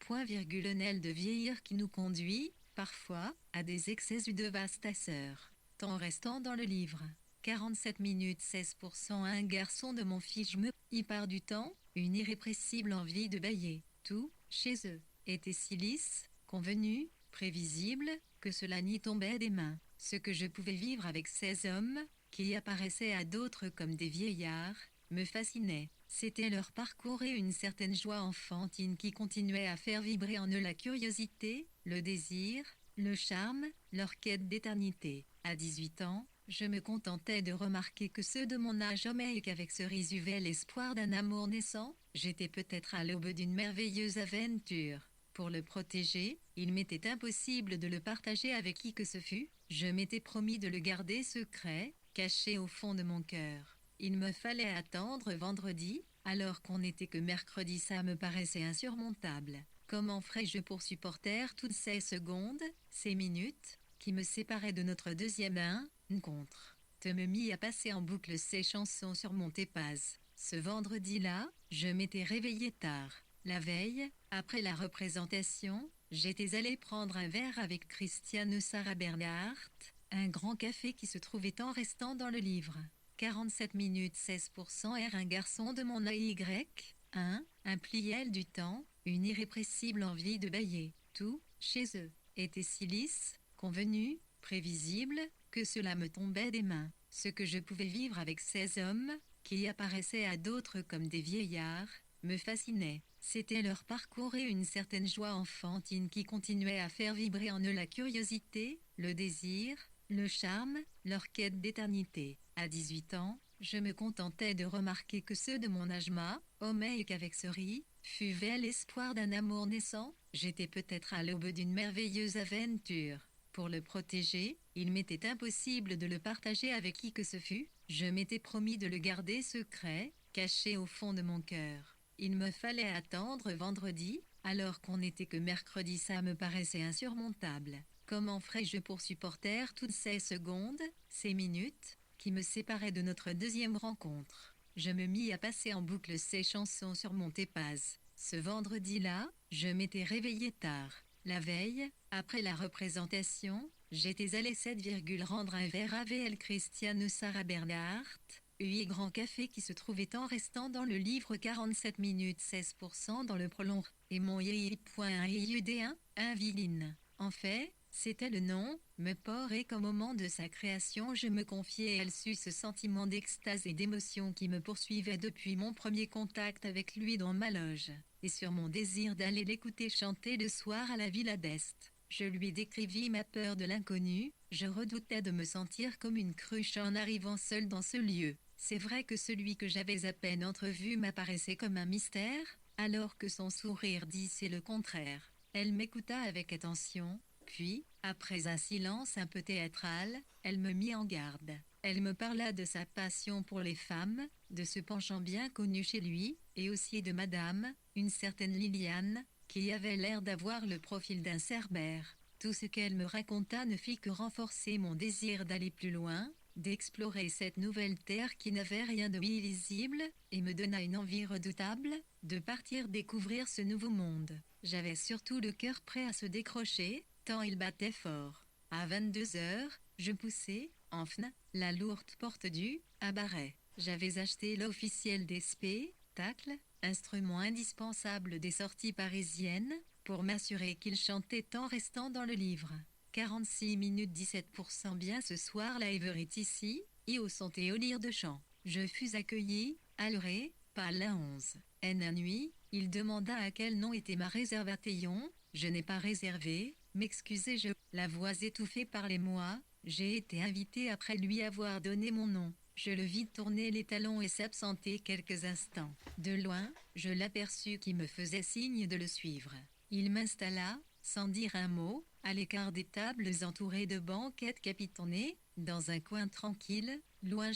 nelle de vieillir qui nous conduit, parfois, à des excès dévastateurs. En restant dans le livre. 47 minutes 16% un garçon de mon fils, je me y part du temps, une irrépressible envie de bâiller. Tout, chez eux, était si lisse, convenu, prévisible, que cela n'y tombait des mains. Ce que je pouvais vivre avec ces hommes, qui apparaissaient à d'autres comme des vieillards, me fascinait. C'était leur parcours et une certaine joie enfantine qui continuait à faire vibrer en eux la curiosité, le désir, le charme, leur quête d'éternité. À 18 ans, je me contentais de remarquer que ceux de mon âge homais et qu'avec ce risuvel l'espoir d'un amour naissant, j'étais peut-être à l'aube d'une merveilleuse aventure. Pour le protéger, il m'était impossible de le partager avec qui que ce fût, je m'étais promis de le garder secret, caché au fond de mon cœur. Il me fallait attendre vendredi, alors qu'on n'était que mercredi, ça me paraissait insurmontable. Comment ferais-je pour supporter toutes ces secondes, ces minutes, qui me séparaient de notre deuxième rencontre? Te me mis à passer en boucle ces chansons sur mon tépaz. Ce vendredi-là, je m'étais réveillée tard. La veille, après la représentation, j'étais allée prendre un verre avec Christiane Sarah Bernhardt, un grand café qui se trouvait en restant dans le livre. 47 minutes 16% R un garçon de mon AY, un pliel du temps, une irrépressible envie de bâiller. Tout, chez eux, était si lisse, convenu, prévisible, que cela me tombait des mains. Ce que je pouvais vivre avec ces hommes, qui apparaissaient à d'autres comme des vieillards, me fascinait. C'était leur parcours et une certaine joie enfantine qui continuait à faire vibrer en eux la curiosité, le désir, le charme, leur quête d'éternité. À 18 ans, Je me contentais de remarquer que ceux de mon âge homais qu'avec ce riz, fuvaient l'espoir d'un amour naissant. J'étais peut-être à l'aube d'une merveilleuse aventure. Pour le protéger, il m'était impossible de le partager avec qui que ce fût. Je m'étais promis de le garder secret, caché au fond de mon cœur. Il me fallait attendre vendredi, alors qu'on n'était que mercredi, ça me paraissait insurmontable. Comment ferais-je pour supporter toutes ces secondes, ces minutes, qui me séparaient de notre deuxième rencontre? Je me mis à passer en boucle ces chansons sur mon Tépaz. Ce vendredi-là, je m'étais réveillé tard. La veille, après la représentation, j'étais allé 7, rendre un verre à VL Christiane Sarah Bernhardt, UI Grand Café qui se trouvait en restant dans le livre 47 minutes 16% dans le prolong, et mon yI.IUD1, un viline. En fait, c'était le nom, me port et qu'au moment de sa création je me confiais et elle sut ce sentiment d'extase et d'émotion qui me poursuivait depuis mon premier contact avec lui dans ma loge, et sur mon désir d'aller l'écouter chanter le soir à la Villa d'Est. Je lui décrivis ma peur de l'inconnu, je redoutais de me sentir comme une cruche en arrivant seule dans ce lieu. C'est vrai que celui que j'avais à peine entrevu m'apparaissait comme un mystère, alors que son sourire disait le contraire. Elle m'écouta avec attention, puis, après un silence un peu théâtral, elle me mit en garde. Elle me parla de sa passion pour les femmes, de ce penchant bien connu chez lui, et aussi de madame, une certaine Liliane, qui avait l'air d'avoir le profil d'un Cerbère. Tout ce qu'elle me raconta ne fit que renforcer mon désir d'aller plus loin, d'explorer cette nouvelle terre qui n'avait rien de illisible, et me donna une envie redoutable, de partir découvrir ce nouveau monde. J'avais surtout le cœur prêt à se décrocher, tant il battait fort. À 22h, je poussai, enfin, la lourde porte du cabaret. J'avais acheté l'officiel des spectacles, instrument indispensable des sorties parisiennes, pour m'assurer qu'il chantait en restant dans le livre. 46 minutes 17% bien ce soir live est ici, et au santé au lire de chant. Je fus accueilli, alluré, par la 11. N nuit, il demanda à quel nom était ma réservation. Je n'ai pas réservé, m'excusai-je. La voix étouffée par les mois, j'ai été invité après lui avoir donné mon nom. Je le vis tourner les talons et s'absenter quelques instants. De loin, je l'aperçus qui me faisait signe de le suivre. Il m'installa, sans dire un mot, à l'écart des tables entourées de banquettes capitonnées, dans un coin tranquille, loin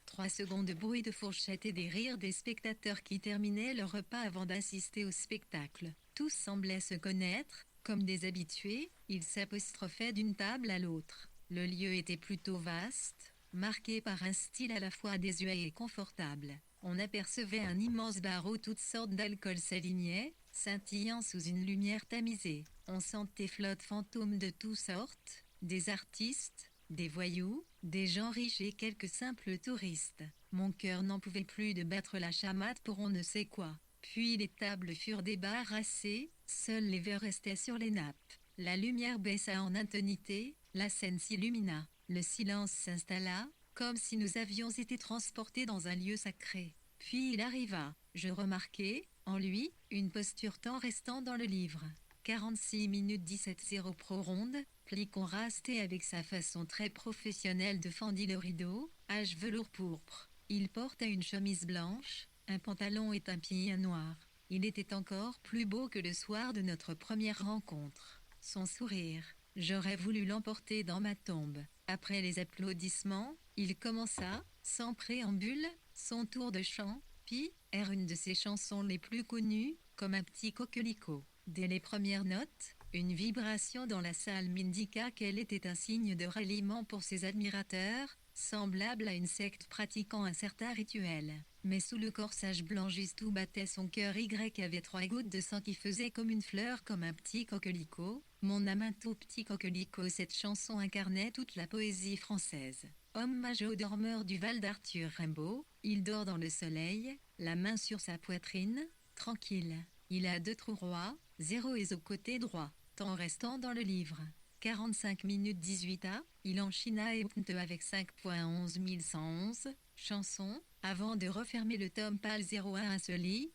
3 secondes de bruit de fourchette et des rires des spectateurs qui terminaient leur repas avant d'assister au spectacle. Tous semblaient se connaître, comme des habitués, ils s'apostrophaient d'une table à l'autre. Le lieu était plutôt vaste, marqué par un style à la fois désuet et confortable. On apercevait un immense bar où toutes sortes d'alcools s'alignaient, scintillant sous une lumière tamisée. On sentait flotte fantômes de toutes sortes, des artistes, des voyous, des gens riches et quelques simples touristes. Mon cœur n'en pouvait plus de battre la chamade pour on ne sait quoi. Puis les tables furent débarrassées, seuls les verres restaient sur les nappes. La lumière baissa en intonité, la scène s'illumina. Le silence s'installa, comme si nous avions été transportés dans un lieu sacré. Puis il arriva. Je remarquai, en lui, une posture tant restant dans le livre. 46 minutes 17:0 pro ronde, pli contrasté avec sa façon très professionnelle de fendit le rideau, âge velours pourpre. Il portait une chemise blanche, un pantalon et un pied noir. Il était encore plus beau que le soir de notre première rencontre. Son sourire, j'aurais voulu l'emporter dans ma tombe. Après les applaudissements, il commença, sans préambule, son tour de chant, puis, une de ses chansons les plus connues, comme un petit coquelicot. Dès les premières notes, une vibration dans la salle m'indiqua qu'elle était un signe de ralliement pour ses admirateurs, semblable à une secte pratiquant un certain rituel. Mais sous le corsage blanc juste où battait son cœur Y avait 3 gouttes de sang qui faisaient comme une fleur, comme un petit coquelicot. Mon âme un tout petit coquelicot. Cette chanson incarnait toute la poésie française. Hommage au dormeur du Val d'Arthur Rimbaud, il dort dans le soleil, la main sur sa poitrine, tranquille. Il a 2 trous rois, 0 et au côté droit, tant restant dans le livre. 45 minutes 18 il enchaîna et avec 5.11111 chansons, avant de refermer le tome pal 01 à ce lit,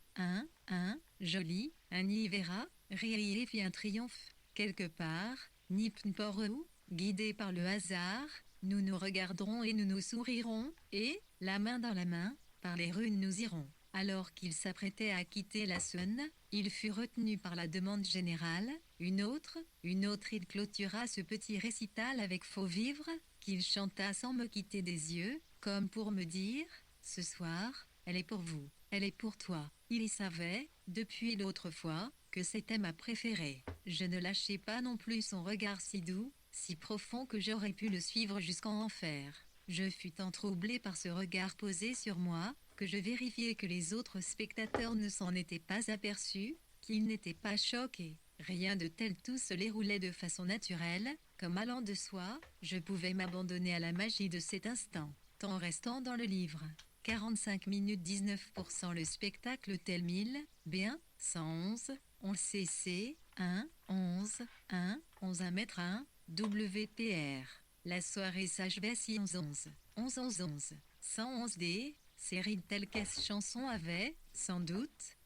joli, un y verra, rire fit un triomphe, quelque part, nipnporou, guidé par le hasard, nous nous regarderons et nous nous sourirons, et, La main dans la main, par les runes nous irons. Alors qu'il s'apprêtait à quitter la Saône, il fut retenu par la demande générale. Une autre, il clôtura ce petit récital avec Faux Vivre, qu'il chanta sans me quitter des yeux, comme pour me dire, ce soir, elle est pour vous, elle est pour toi. Il y savait, depuis l'autre fois, que c'était ma préférée. Je ne lâchai pas non plus son regard si doux, si profond que j'aurais pu le suivre jusqu'en enfer. Je fus tant troublé par ce regard posé sur moi, que je vérifiai que les autres spectateurs ne s'en étaient pas aperçus, qu'ils n'étaient pas choqués. Rien de tel, tout se déroulait de façon naturelle, comme allant de soi, je pouvais m'abandonner à la magie de cet instant, tant restant dans le livre. 45 minutes 19% le spectacle tel 1000, bien, 111, 11 cc, 1, 11, 1, 11 1 mètre 1, WPR. La soirée s'achevait si 11 11, 11 11 11, 111 D, série de telles caisses chansons avait, sans doute,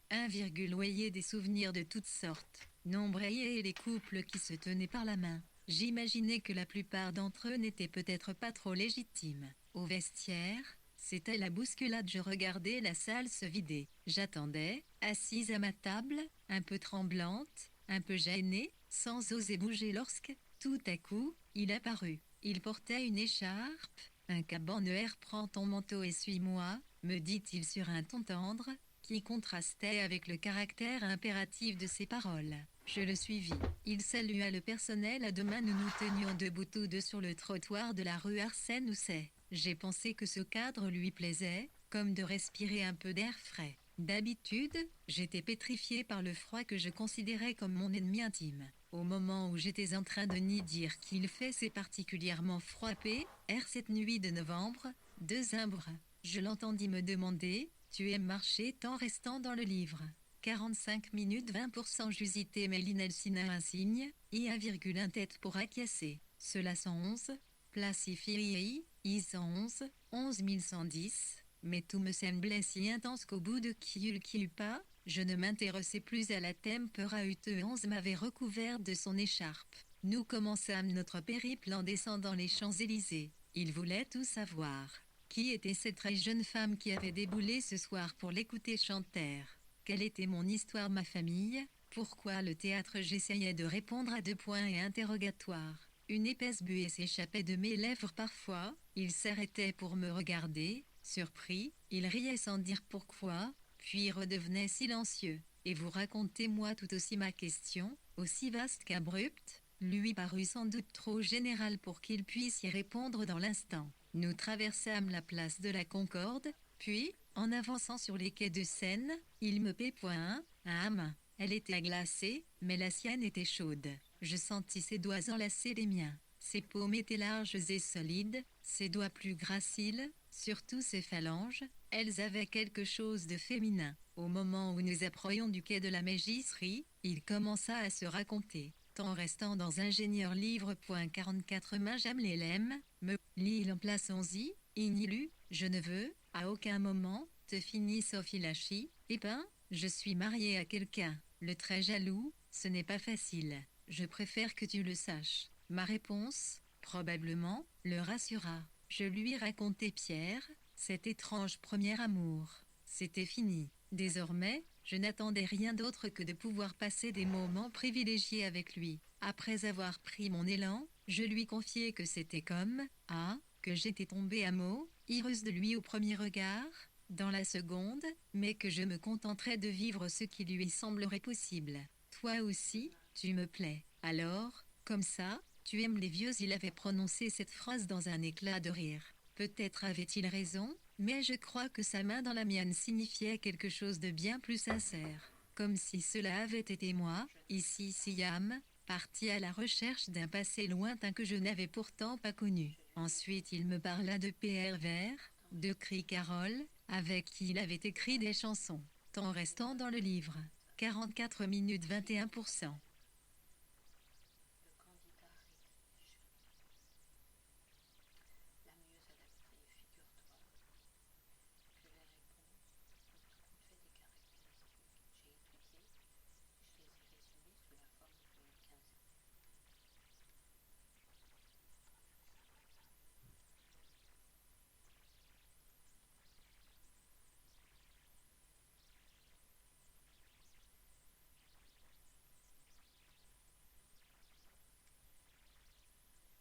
loyer des souvenirs de toutes sortes. Nombre et les couples qui se tenaient par la main. J'imaginais que la plupart d'entre eux n'étaient peut-être pas trop légitimes. Au vestiaire, c'était la bousculade. Je regardais la salle se vider. J'attendais, assise à ma table, un peu tremblante, un peu gênée, sans oser bouger lorsque, tout à coup, il apparut. Il portait une écharpe, un cabaneur. Prends ton manteau et suis-moi, me dit-il sur un ton tendre, qui contrastait avec le caractère impératif de ses paroles. Je le suivis. Il salua le personnel. À deux mains, nous nous tenions debout tous deux sur le trottoir de la rue Arsène-Housset. J'ai pensé que ce cadre lui plaisait, comme de respirer un peu d'air frais. D'habitude, j'étais pétrifié par le froid que je considérais comme mon ennemi intime. Au moment où j'étais en train de n'y dire qu'il fait, c'est particulièrement frappé, cette nuit de novembre, de Zimbres. Je l'entendis me demander, tu aimes marcher tant restant dans le livre. 45 minutes 20% j'hésitais mais l'inelsina un signe, et 1,1 tête pour acquiescer. Cela 111, place Ifiri, I 111, 11110, mais tout me semblait si intense qu'au bout de qui eut pas, je ne m'intéressais plus à la tempera. 11 m'avait recouvert de son écharpe. Nous commençâmes notre périple en descendant les Champs-Élysées. Il voulait tout savoir. Qui était cette très jeune femme qui avait déboulé ce soir pour l'écouter chanter? Quelle était mon histoire, ma famille? Pourquoi le théâtre? J'essayais de répondre à 2 points et interrogatoires. Une épaisse buée s'échappait de mes lèvres parfois, il s'arrêtait pour me regarder, surpris, il riait sans dire pourquoi, puis redevenait silencieux. Et vous racontez-moi tout aussi ma question, aussi vaste qu'abrupte, lui parut sans doute trop générale pour qu'il puisse y répondre dans l'instant. Nous traversâmes la place de la Concorde, puis, en avançant sur les quais de Seine, il me pépouin, à main. Elle était glacée, mais la sienne était chaude. Je sentis ses doigts enlacer les miens. Ses paumes étaient larges et solides, ses doigts plus graciles, surtout ses phalanges, elles avaient quelque chose de féminin. Au moment où nous approchions du quai de la Mégisserie, il commença à se raconter. Tant restant dans Ingénieur livre. 44 mains j'aime les lemmes, me lit en plaçons-y, ignilu, je ne veux, à aucun moment, te finir Sophie Lachi, et ben, je suis mariée à quelqu'un, le très jaloux, ce n'est pas facile, je préfère que tu le saches. Ma réponse, probablement, le rassura. Je lui racontai Pierre, cet étrange premier amour. C'était fini. Désormais, je n'attendais rien d'autre que de pouvoir passer des moments privilégiés avec lui. Après avoir pris mon élan, je lui confiai que c'était comme, que j'étais tombée amoureuse de lui au premier regard, dans la seconde, mais que je me contenterais de vivre ce qui lui semblerait possible. Toi aussi, tu me plais. Alors, comme ça, tu aimes les vieux. Il avait prononcé cette phrase dans un éclat de rire. Peut-être avait-il raison, mais je crois que sa main dans la mienne signifiait quelque chose de bien plus sincère. Comme si cela avait été moi, ici Siam, parti à la recherche d'un passé lointain que je n'avais pourtant pas connu. Ensuite il me parla de P.R. Vert, de Cri Carole, avec qui il avait écrit des chansons. Tant restant dans le livre. 44 minutes 21%.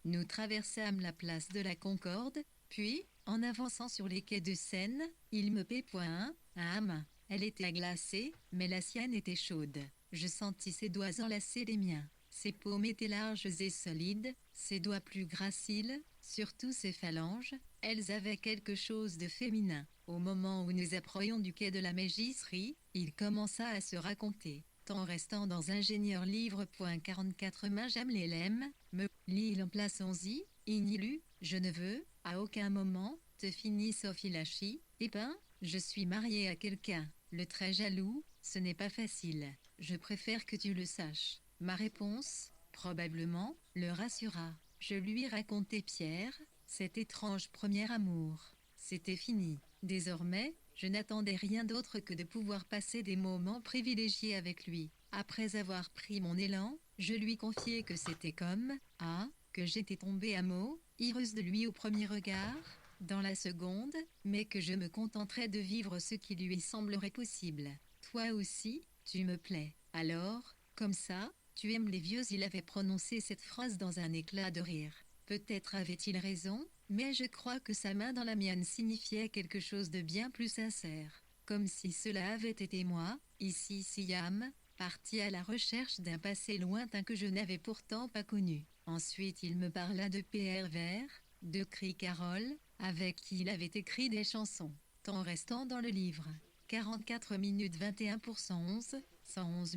Nous traversâmes la place de la Concorde, puis, en avançant sur les quais de Seine, il me pépouin à main. Elle était glacée, mais la sienne était chaude. Je sentis ses doigts enlacer les miens. Ses paumes étaient larges et solides, ses doigts plus graciles, surtout ses phalanges, elles avaient quelque chose de féminin. Au moment où nous approchions du quai de la Mégisserie, il commença à se raconter. Tant restant dans Ingénieur livre.44 Benjamin Lélem, me lit en plaçons-y, ignilu, je ne veux, à aucun moment, te finir Sophie Lachy, je suis mariée à quelqu'un. Le très jaloux, ce n'est pas facile. Je préfère que tu le saches. Ma réponse, probablement, le rassura. Je lui racontai Pierre, cet étrange premier amour. C'était fini. Désormais, je n'attendais rien d'autre que de pouvoir passer des moments privilégiés avec lui. Après avoir pris mon élan, je lui confiai que c'était que j'étais tombée amoureuse de lui au premier regard, dans la seconde, mais que je me contenterais de vivre ce qui lui semblerait possible. Toi aussi, tu me plais. Alors, comme ça, tu aimes les vieux. Il avait prononcé cette phrase dans un éclat de rire. Peut-être avait-il raison, mais je crois que sa main dans la mienne signifiait quelque chose de bien plus sincère. Comme si cela avait été moi, ici Siam, parti à la recherche d'un passé lointain que je n'avais pourtant pas connu. Ensuite il me parla de Pierre Vert, de Cri Carole, avec qui il avait écrit des chansons. Tant restant dans le livre. 44 minutes 21 pour 111, 111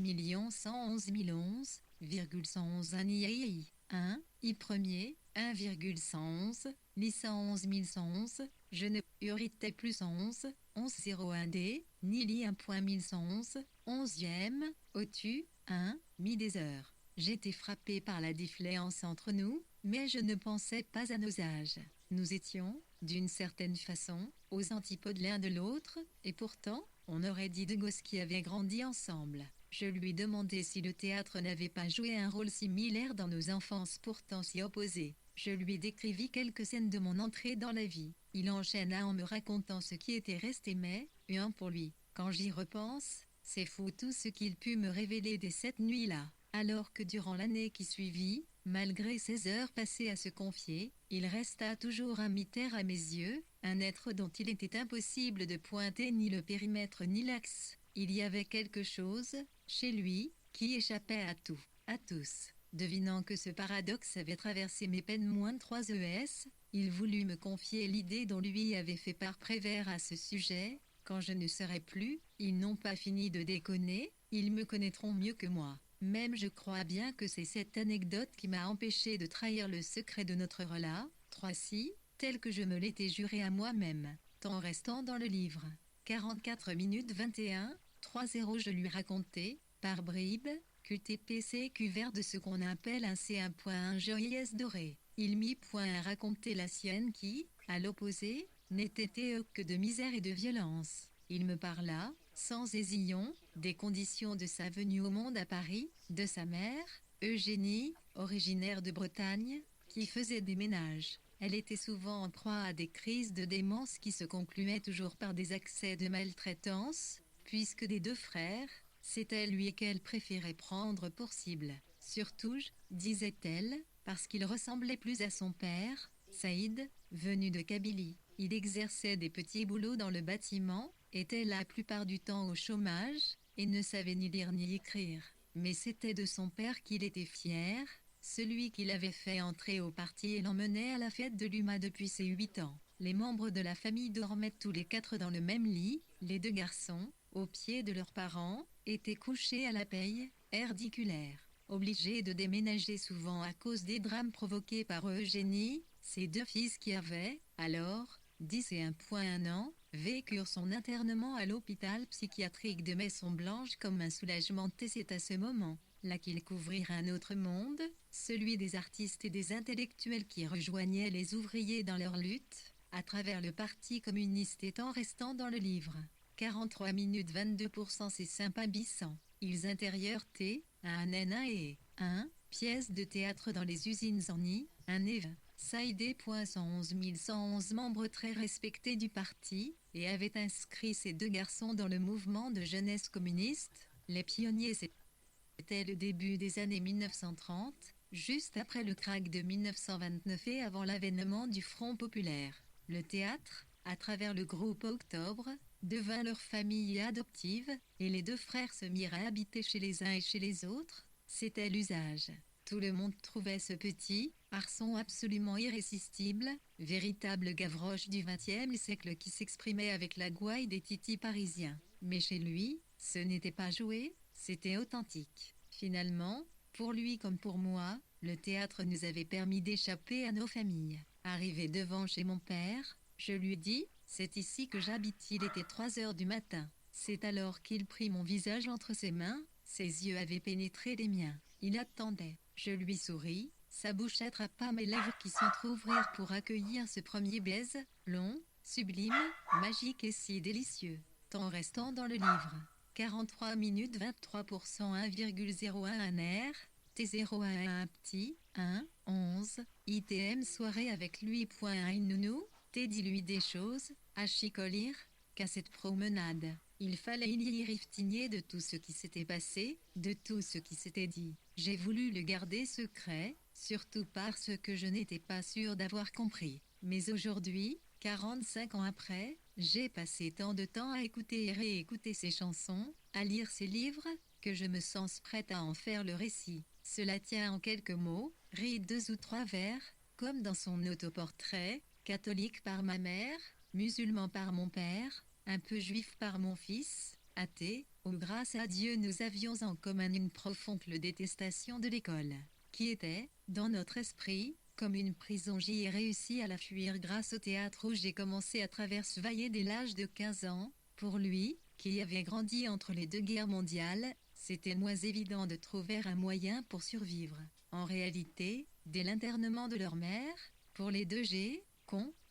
111 011, 111 1 I premier, 1,111, li 111 111, je ne uritais plus 111, 1101 D, ni li 1.1111, 11e, au-tu, 1, mi des heures. J'étais frappé par la différence entre nous, mais je ne pensais pas à nos âges. Nous étions, d'une certaine façon, aux antipodes l'un de l'autre, et pourtant, on aurait dit deux gosses qui avaient grandi ensemble. Je lui demandai si le théâtre n'avait pas joué un rôle similaire dans nos enfances pourtant si opposées. Je lui décrivis quelques scènes de mon entrée dans la vie. Il enchaîna en me racontant ce qui était resté pour lui. Quand j'y repense, c'est fou tout ce qu'il put me révéler dès cette nuit-là. Alors que durant l'année qui suivit, malgré 16 heures passées à se confier, il resta toujours un mystère à mes yeux, un être dont il était impossible de pointer ni le périmètre ni l'axe. Il y avait quelque chose, chez lui, qui échappait à tout, à tous. Devinant que ce paradoxe avait traversé mes peines moins de 3 ES, il voulut me confier l'idée dont lui avait fait part Prévert à ce sujet. Quand je ne serai plus, ils n'ont pas fini de déconner, ils me connaîtront mieux que moi. Même je crois bien que c'est cette anecdote qui m'a empêché de trahir le secret de notre relation, 3-6, tel que je me l'étais juré à moi-même, tant restant dans le livre. 44 minutes 21, 3-0 je lui racontais, par bribes, QTPC couvert de ce qu'on appelle un C1.1 joyeuse dorée. Il mit point à raconter la sienne qui, à l'opposé, n'était que de misère et de violence. Il me parla, sans hésillon, des conditions de sa venue au monde à Paris, de sa mère, Eugénie, originaire de Bretagne, qui faisait des ménages. Elle était souvent en proie à des crises de démence qui se concluaient toujours par des accès de maltraitance, puisque des deux frères, c'était lui qu'elle préférait prendre pour cible. Surtout, disait-elle, parce qu'il ressemblait plus à son père, Saïd, venu de Kabylie. Il exerçait des petits boulots dans le bâtiment, était la plupart du temps au chômage, et ne savait ni lire ni écrire. Mais c'était de son père qu'il était fier, celui qui l'avait fait entrer au parti et l'emmenait à la fête de l'UMA depuis ses 8 ans. Les membres de la famille dormaient tous les 4 dans le même lit, les 2 garçons, aux pieds de leurs parents, étaient couchés à la paille, ardiculaires. Obligés de déménager souvent à cause des drames provoqués par Eugénie, ses 2 fils qui avaient, alors, 10 et 1 an, vécurent son internement à l'hôpital psychiatrique de Maison-Blanche comme un soulagement. Et c'est à ce moment là qu'ils couvrirent un autre monde, celui des artistes et des intellectuels qui rejoignaient les ouvriers dans leur lutte, à travers le parti communiste étant restant dans le livre. 43 minutes 22% c'est sympabissant. Ils intérieurs T, un N1 et 1, pièce de théâtre dans les usines en I, un éve. Saïdé. 111 111 membres très respectés du parti, et avait inscrit ces 2 garçons dans le mouvement de jeunesse communiste, les pionniers. C'était le début des années 1930, juste après le krach de 1929 et avant l'avènement du Front populaire. Le théâtre, à travers le groupe Octobre, devint leur famille adoptive, et les deux frères se mirent à habiter chez les uns et chez les autres. C'était l'usage. Tout le monde trouvait ce petit garçon absolument irrésistible, véritable Gavroche du XXe siècle qui s'exprimait avec la gouaille des titis parisiens. Mais chez lui, ce n'était pas joué, c'était authentique. Finalement, pour lui comme pour moi, le théâtre nous avait permis d'échapper à nos familles. Arrivé devant chez mon père, je lui dis « C'est ici que j'habite ». Il était 3 heures du matin. C'est alors qu'il prit mon visage entre ses mains, ses yeux avaient pénétré les miens. Il attendait. Je lui souris, sa bouche attrapa mes lèvres qui s'entr'ouvrirent pour accueillir ce premier baise, long, sublime, magique et si délicieux. Temps restant dans le livre. 43 minutes 23% 1,01 R, T011 petit, 1, 11, ITM soirée avec lui. Un nounou, T dis-lui des choses, à chicolir, qu'à cette promenade. Il fallait y riftigner de tout ce qui s'était passé, de tout ce qui s'était dit. J'ai voulu le garder secret, surtout parce que je n'étais pas sûre d'avoir compris. Mais aujourd'hui, 45 ans après, j'ai passé tant de temps à écouter et réécouter ces chansons, à lire ces livres, que je me sens prête à en faire le récit. Cela tient en quelques mots, rit 2 ou 3 vers, comme dans son autoportrait, catholique par ma mère, musulman par mon père, un peu juif par mon fils, athée, où grâce à Dieu nous avions en commun une profonde détestation de l'école, qui était, dans notre esprit, comme une prison. J'y ai réussi à la fuir grâce au théâtre où j'ai commencé à travailler dès l'âge de 15 ans. Pour lui, qui avait grandi entre les 2 guerres mondiales, c'était moins évident de trouver un moyen pour survivre. En réalité, dès l'internement de leur mère, pour les 2G,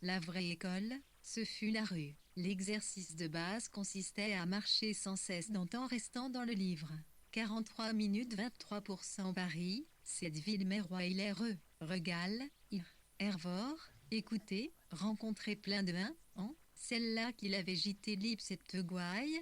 la vraie école, ce fut la rue. L'exercice de base consistait à marcher sans cesse dans temps restant dans le livre. 43 minutes 23% Paris, cette ville merroit il est regale, hervore, écouter, rencontrer plein de celle-là qu'il avait gité libre cette gouaille,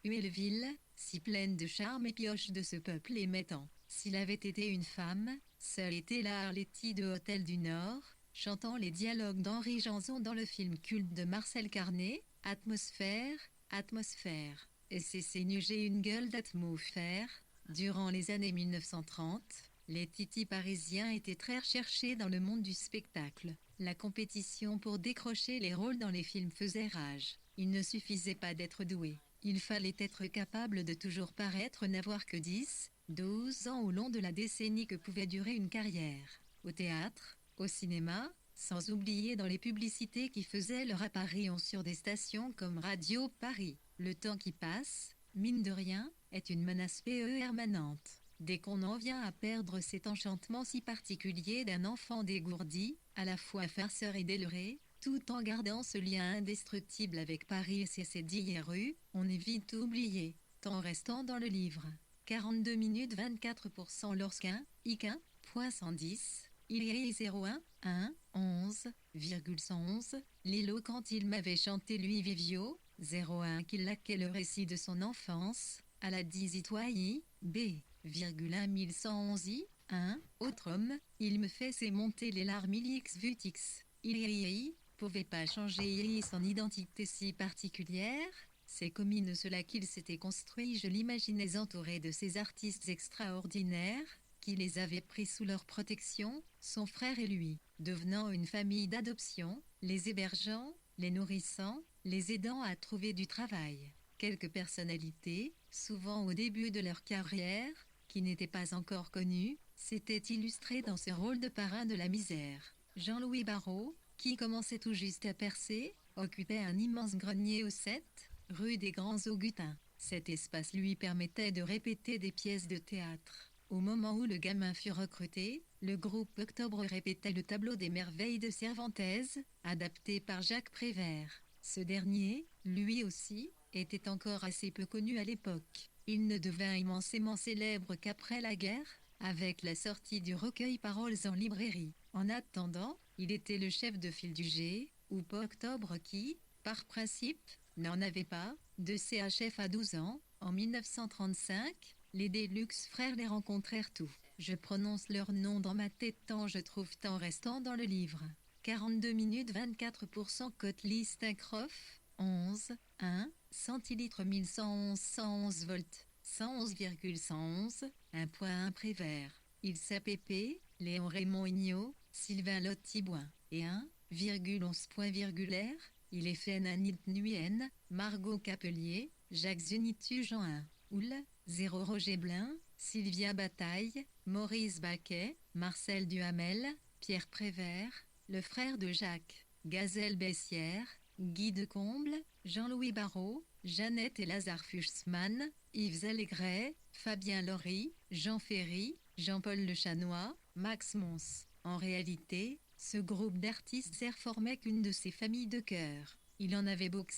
Huelleville, si pleine de charme et pioche de ce peuple émettant. S'il avait été une femme, seule était la Arletty de Hôtel du Nord, chantant les dialogues d'Henri Janson dans le film culte de Marcel Carné, Atmosphère, Atmosphère. Et c'est j'ai une gueule d'atmosphère. Durant les années 1930, les titis parisiens étaient très recherchés dans le monde du spectacle. La compétition pour décrocher les rôles dans les films faisait rage. Il ne suffisait pas d'être doué. Il fallait être capable de toujours paraître, n'avoir que 10, 12 ans au long de la décennie que pouvait durer une carrière. Au théâtre, au cinéma, sans oublier dans les publicités qui faisaient leur apparition sur des stations comme Radio Paris. Le temps qui passe, mine de rien, est une menace permanente. Dès qu'on en vient à perdre cet enchantement si particulier d'un enfant dégourdi, à la fois farceur et déluré, tout en gardant ce lien indestructible avec Paris et ses 10 rues, on est vite oublié, tant restant dans le livre. 42 minutes 24% lorsqu'un, .110, il y a 01, 1, 11,111, Lilo quand il m'avait chanté lui Vivio, 01 qu'il laquait le récit de son enfance, à la dizitoyi, B,1111 1, autre homme, il me fait c'est monter les larmes ilix vutix, il pouvait pas changer son identité si particulière. C'est comme in cela qu'il s'était construit. Je l'imaginais entouré de ces artistes extraordinaires, qui les avaient pris sous leur protection, son frère et lui, devenant une famille d'adoption, les hébergeant, les nourrissant, les aidant à trouver du travail. Quelques personnalités, souvent au début de leur carrière, qui n'étaient pas encore connues, s'étaient illustrées dans ce rôle de parrain de la misère. Jean-Louis Barrault, qui commençait tout juste à percer, occupait un immense grenier au 7, rue des Grands Augustins. Cet espace lui permettait de répéter des pièces de théâtre. Au moment où le gamin fut recruté, le groupe Octobre répétait le tableau des merveilles de Cervantes, adapté par Jacques Prévert. Ce dernier, lui aussi, était encore assez peu connu à l'époque. Il ne devint immensément célèbre qu'après la guerre, avec la sortie du recueil Paroles en librairie. En attendant, il était le chef de file du G, ou Octobre qui, par principe, n'en avait pas, de CHF à 12 ans. En 1935, les Deluxe frères les rencontrèrent tous. Je prononce leur nom dans ma tête tant je trouve temps restant dans le livre. 42 minutes 24% cote liste Croft, 11, 1, centilitres 1111 111 volts, 111,111, 1.1 Prévert. Il s'appépé, Léon Raymond Ignot, Sylvain Lotte-Thibouin, et 1,11. Il est fait Nanit Nuyen, Margot Capelier, Jacques Zunitu Jean 1, Oul, 0 Roger Blin, Sylvia Bataille, Maurice Baquet, Marcel Duhamel, Pierre Prévert, le frère de Jacques, Gazelle Bessière, Guy de Comble, Jean-Louis Barrault, Jeannette et Lazare Fuchsmann, Yves Allégret, Fabien Laurie, Jean Ferry, Jean-Paul Le Chanois, Max Mons. En réalité, ce groupe d'artistes formait qu'une de ses familles de cœur. Il en avait beaucoup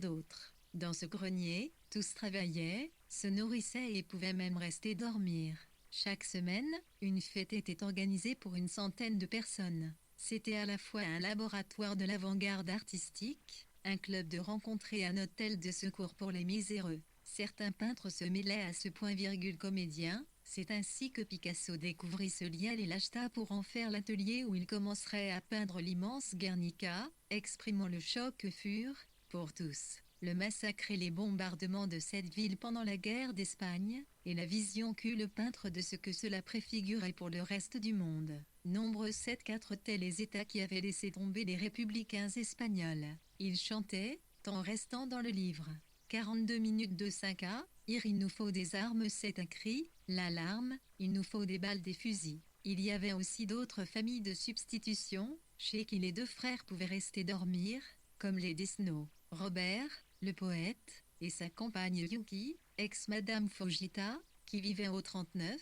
d'autres. Dans ce grenier, tous travaillaient, se nourrissaient et pouvaient même rester dormir. Chaque semaine, une fête était organisée pour une centaine de personnes. C'était à la fois un laboratoire de l'avant-garde artistique, un club de rencontres et un hôtel de secours pour les miséreux. Certains peintres se mêlaient à ce point, comédien. C'est ainsi que Picasso découvrit ce liel et l'acheta pour en faire l'atelier où il commencerait à peindre l'immense Guernica, exprimant le choc que furent, pour tous, le massacre et les bombardements de cette ville pendant la guerre d'Espagne, et la vision qu'eut le peintre de ce que cela préfigurait pour le reste du monde. Nombreux 7-4 tels les États qui avaient laissé tomber les républicains espagnols. Il chantait, tant restant dans le livre. 42 minutes de 5A, il nous faut des armes, c'est un cri, l'alarme, il nous faut des balles, des fusils. Il y avait aussi d'autres familles de substitution, chez qui les deux frères pouvaient rester dormir, comme les Desnos. Robert, le poète, et sa compagne Yuki, ex-Madame Fujita, qui vivait au 39,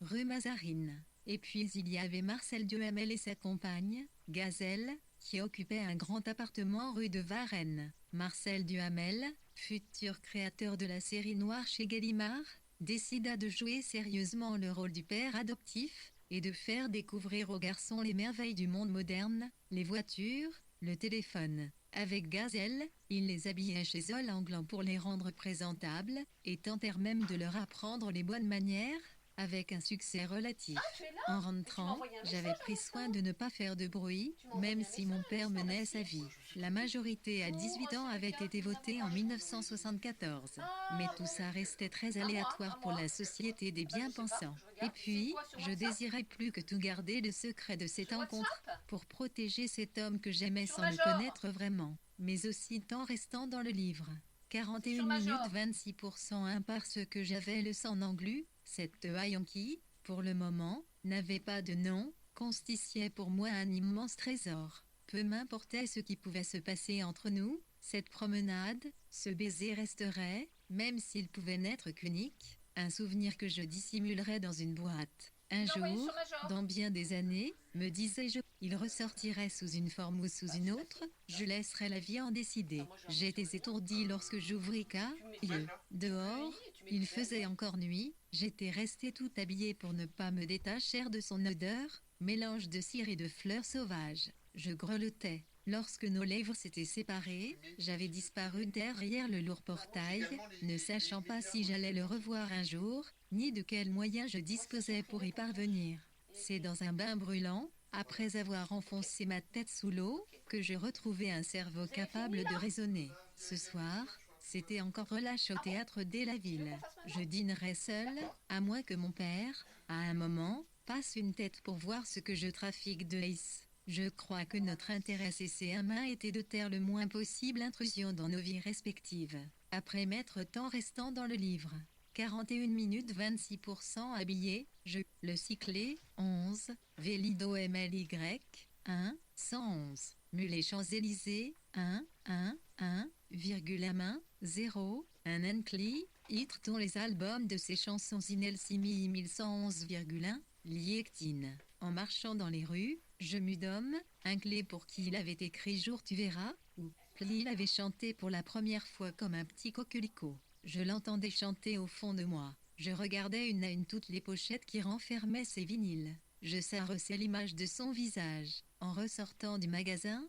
rue Mazarine. Et puis il y avait Marcel Duhamel et sa compagne, Gazelle, qui occupait un grand appartement rue de Varennes. Marcel Duhamel, futur créateur de la série noire chez Gallimard, décida de jouer sérieusement le rôle du père adoptif et de faire découvrir aux garçons les merveilles du monde moderne, les voitures, le téléphone. Avec Gazelle, il les habillait chez Zoll en gland pour les rendre présentables et tentèrent même de leur apprendre les bonnes manières, avec un succès relatif. En rentrant, j'avais pris soin de ne pas faire de bruit, même si mon père menait sa vie. La majorité à 18 ans avait été votée en 1974. Mais tout ça restait très aléatoire pour la société des bien-pensants. Et puis, je désirais plus que tout garder le secret de cette rencontre, pour protéger cet homme que j'aimais sans le connaître vraiment, mais aussi tant restant dans le livre. 41 minutes 26% parce que j'avais le sang englu. Cette Yankee, pour le moment, n'avait pas de nom, constituait pour moi un immense trésor. Peu m'importait ce qui pouvait se passer entre nous, cette promenade, ce baiser resterait, même s'il pouvait n'être qu'unique, un souvenir que je dissimulerais dans une boîte. Un jour, dans bien des années, me disais-je, il ressortirait sous une forme ou sous une autre, je laisserais la vie en décider. J'étais étourdi lorsque j'ouvris yeux. Dehors, il faisait encore nuit, j'étais resté tout habillé pour ne pas me détacher de son odeur, mélange de cire et de fleurs sauvages. Je grelottais. Lorsque nos lèvres s'étaient séparées, j'avais disparu derrière le lourd portail, ne sachant pas si j'allais le revoir un jour, ni de quels moyens je disposais pour y parvenir. C'est dans un bain brûlant, après avoir enfoncé ma tête sous l'eau, que je retrouvais un cerveau capable de raisonner. Ce soir, c'était encore relâche au théâtre de la ville. Je dînerais seul, à moins que mon père, à un moment, passe une tête pour voir ce que je trafique de Ace. Je crois que notre intérêt cessé à main était de taire le moins possible l'intrusion dans nos vies respectives. Après m'être tant restant dans le livre. 41 minutes 26% habillé, le cyclé, 11, Vélido MLY, 1, 111. Mulet Champs-Élysées, 1, 1, main, 0, un Encli, Itre dont les albums de ses chansons Inelsimi 1111,1, Liectine. En marchant dans les rues, je m'udome, un clé pour qui il avait écrit Jour tu verras, ou Pli l'avait chanté pour la première fois comme un petit coquelicot. Je l'entendais chanter au fond de moi. Je regardais une à une toutes les pochettes qui renfermaient ses vinyles. Je sarressais l'image de son visage. En ressortant du magasin,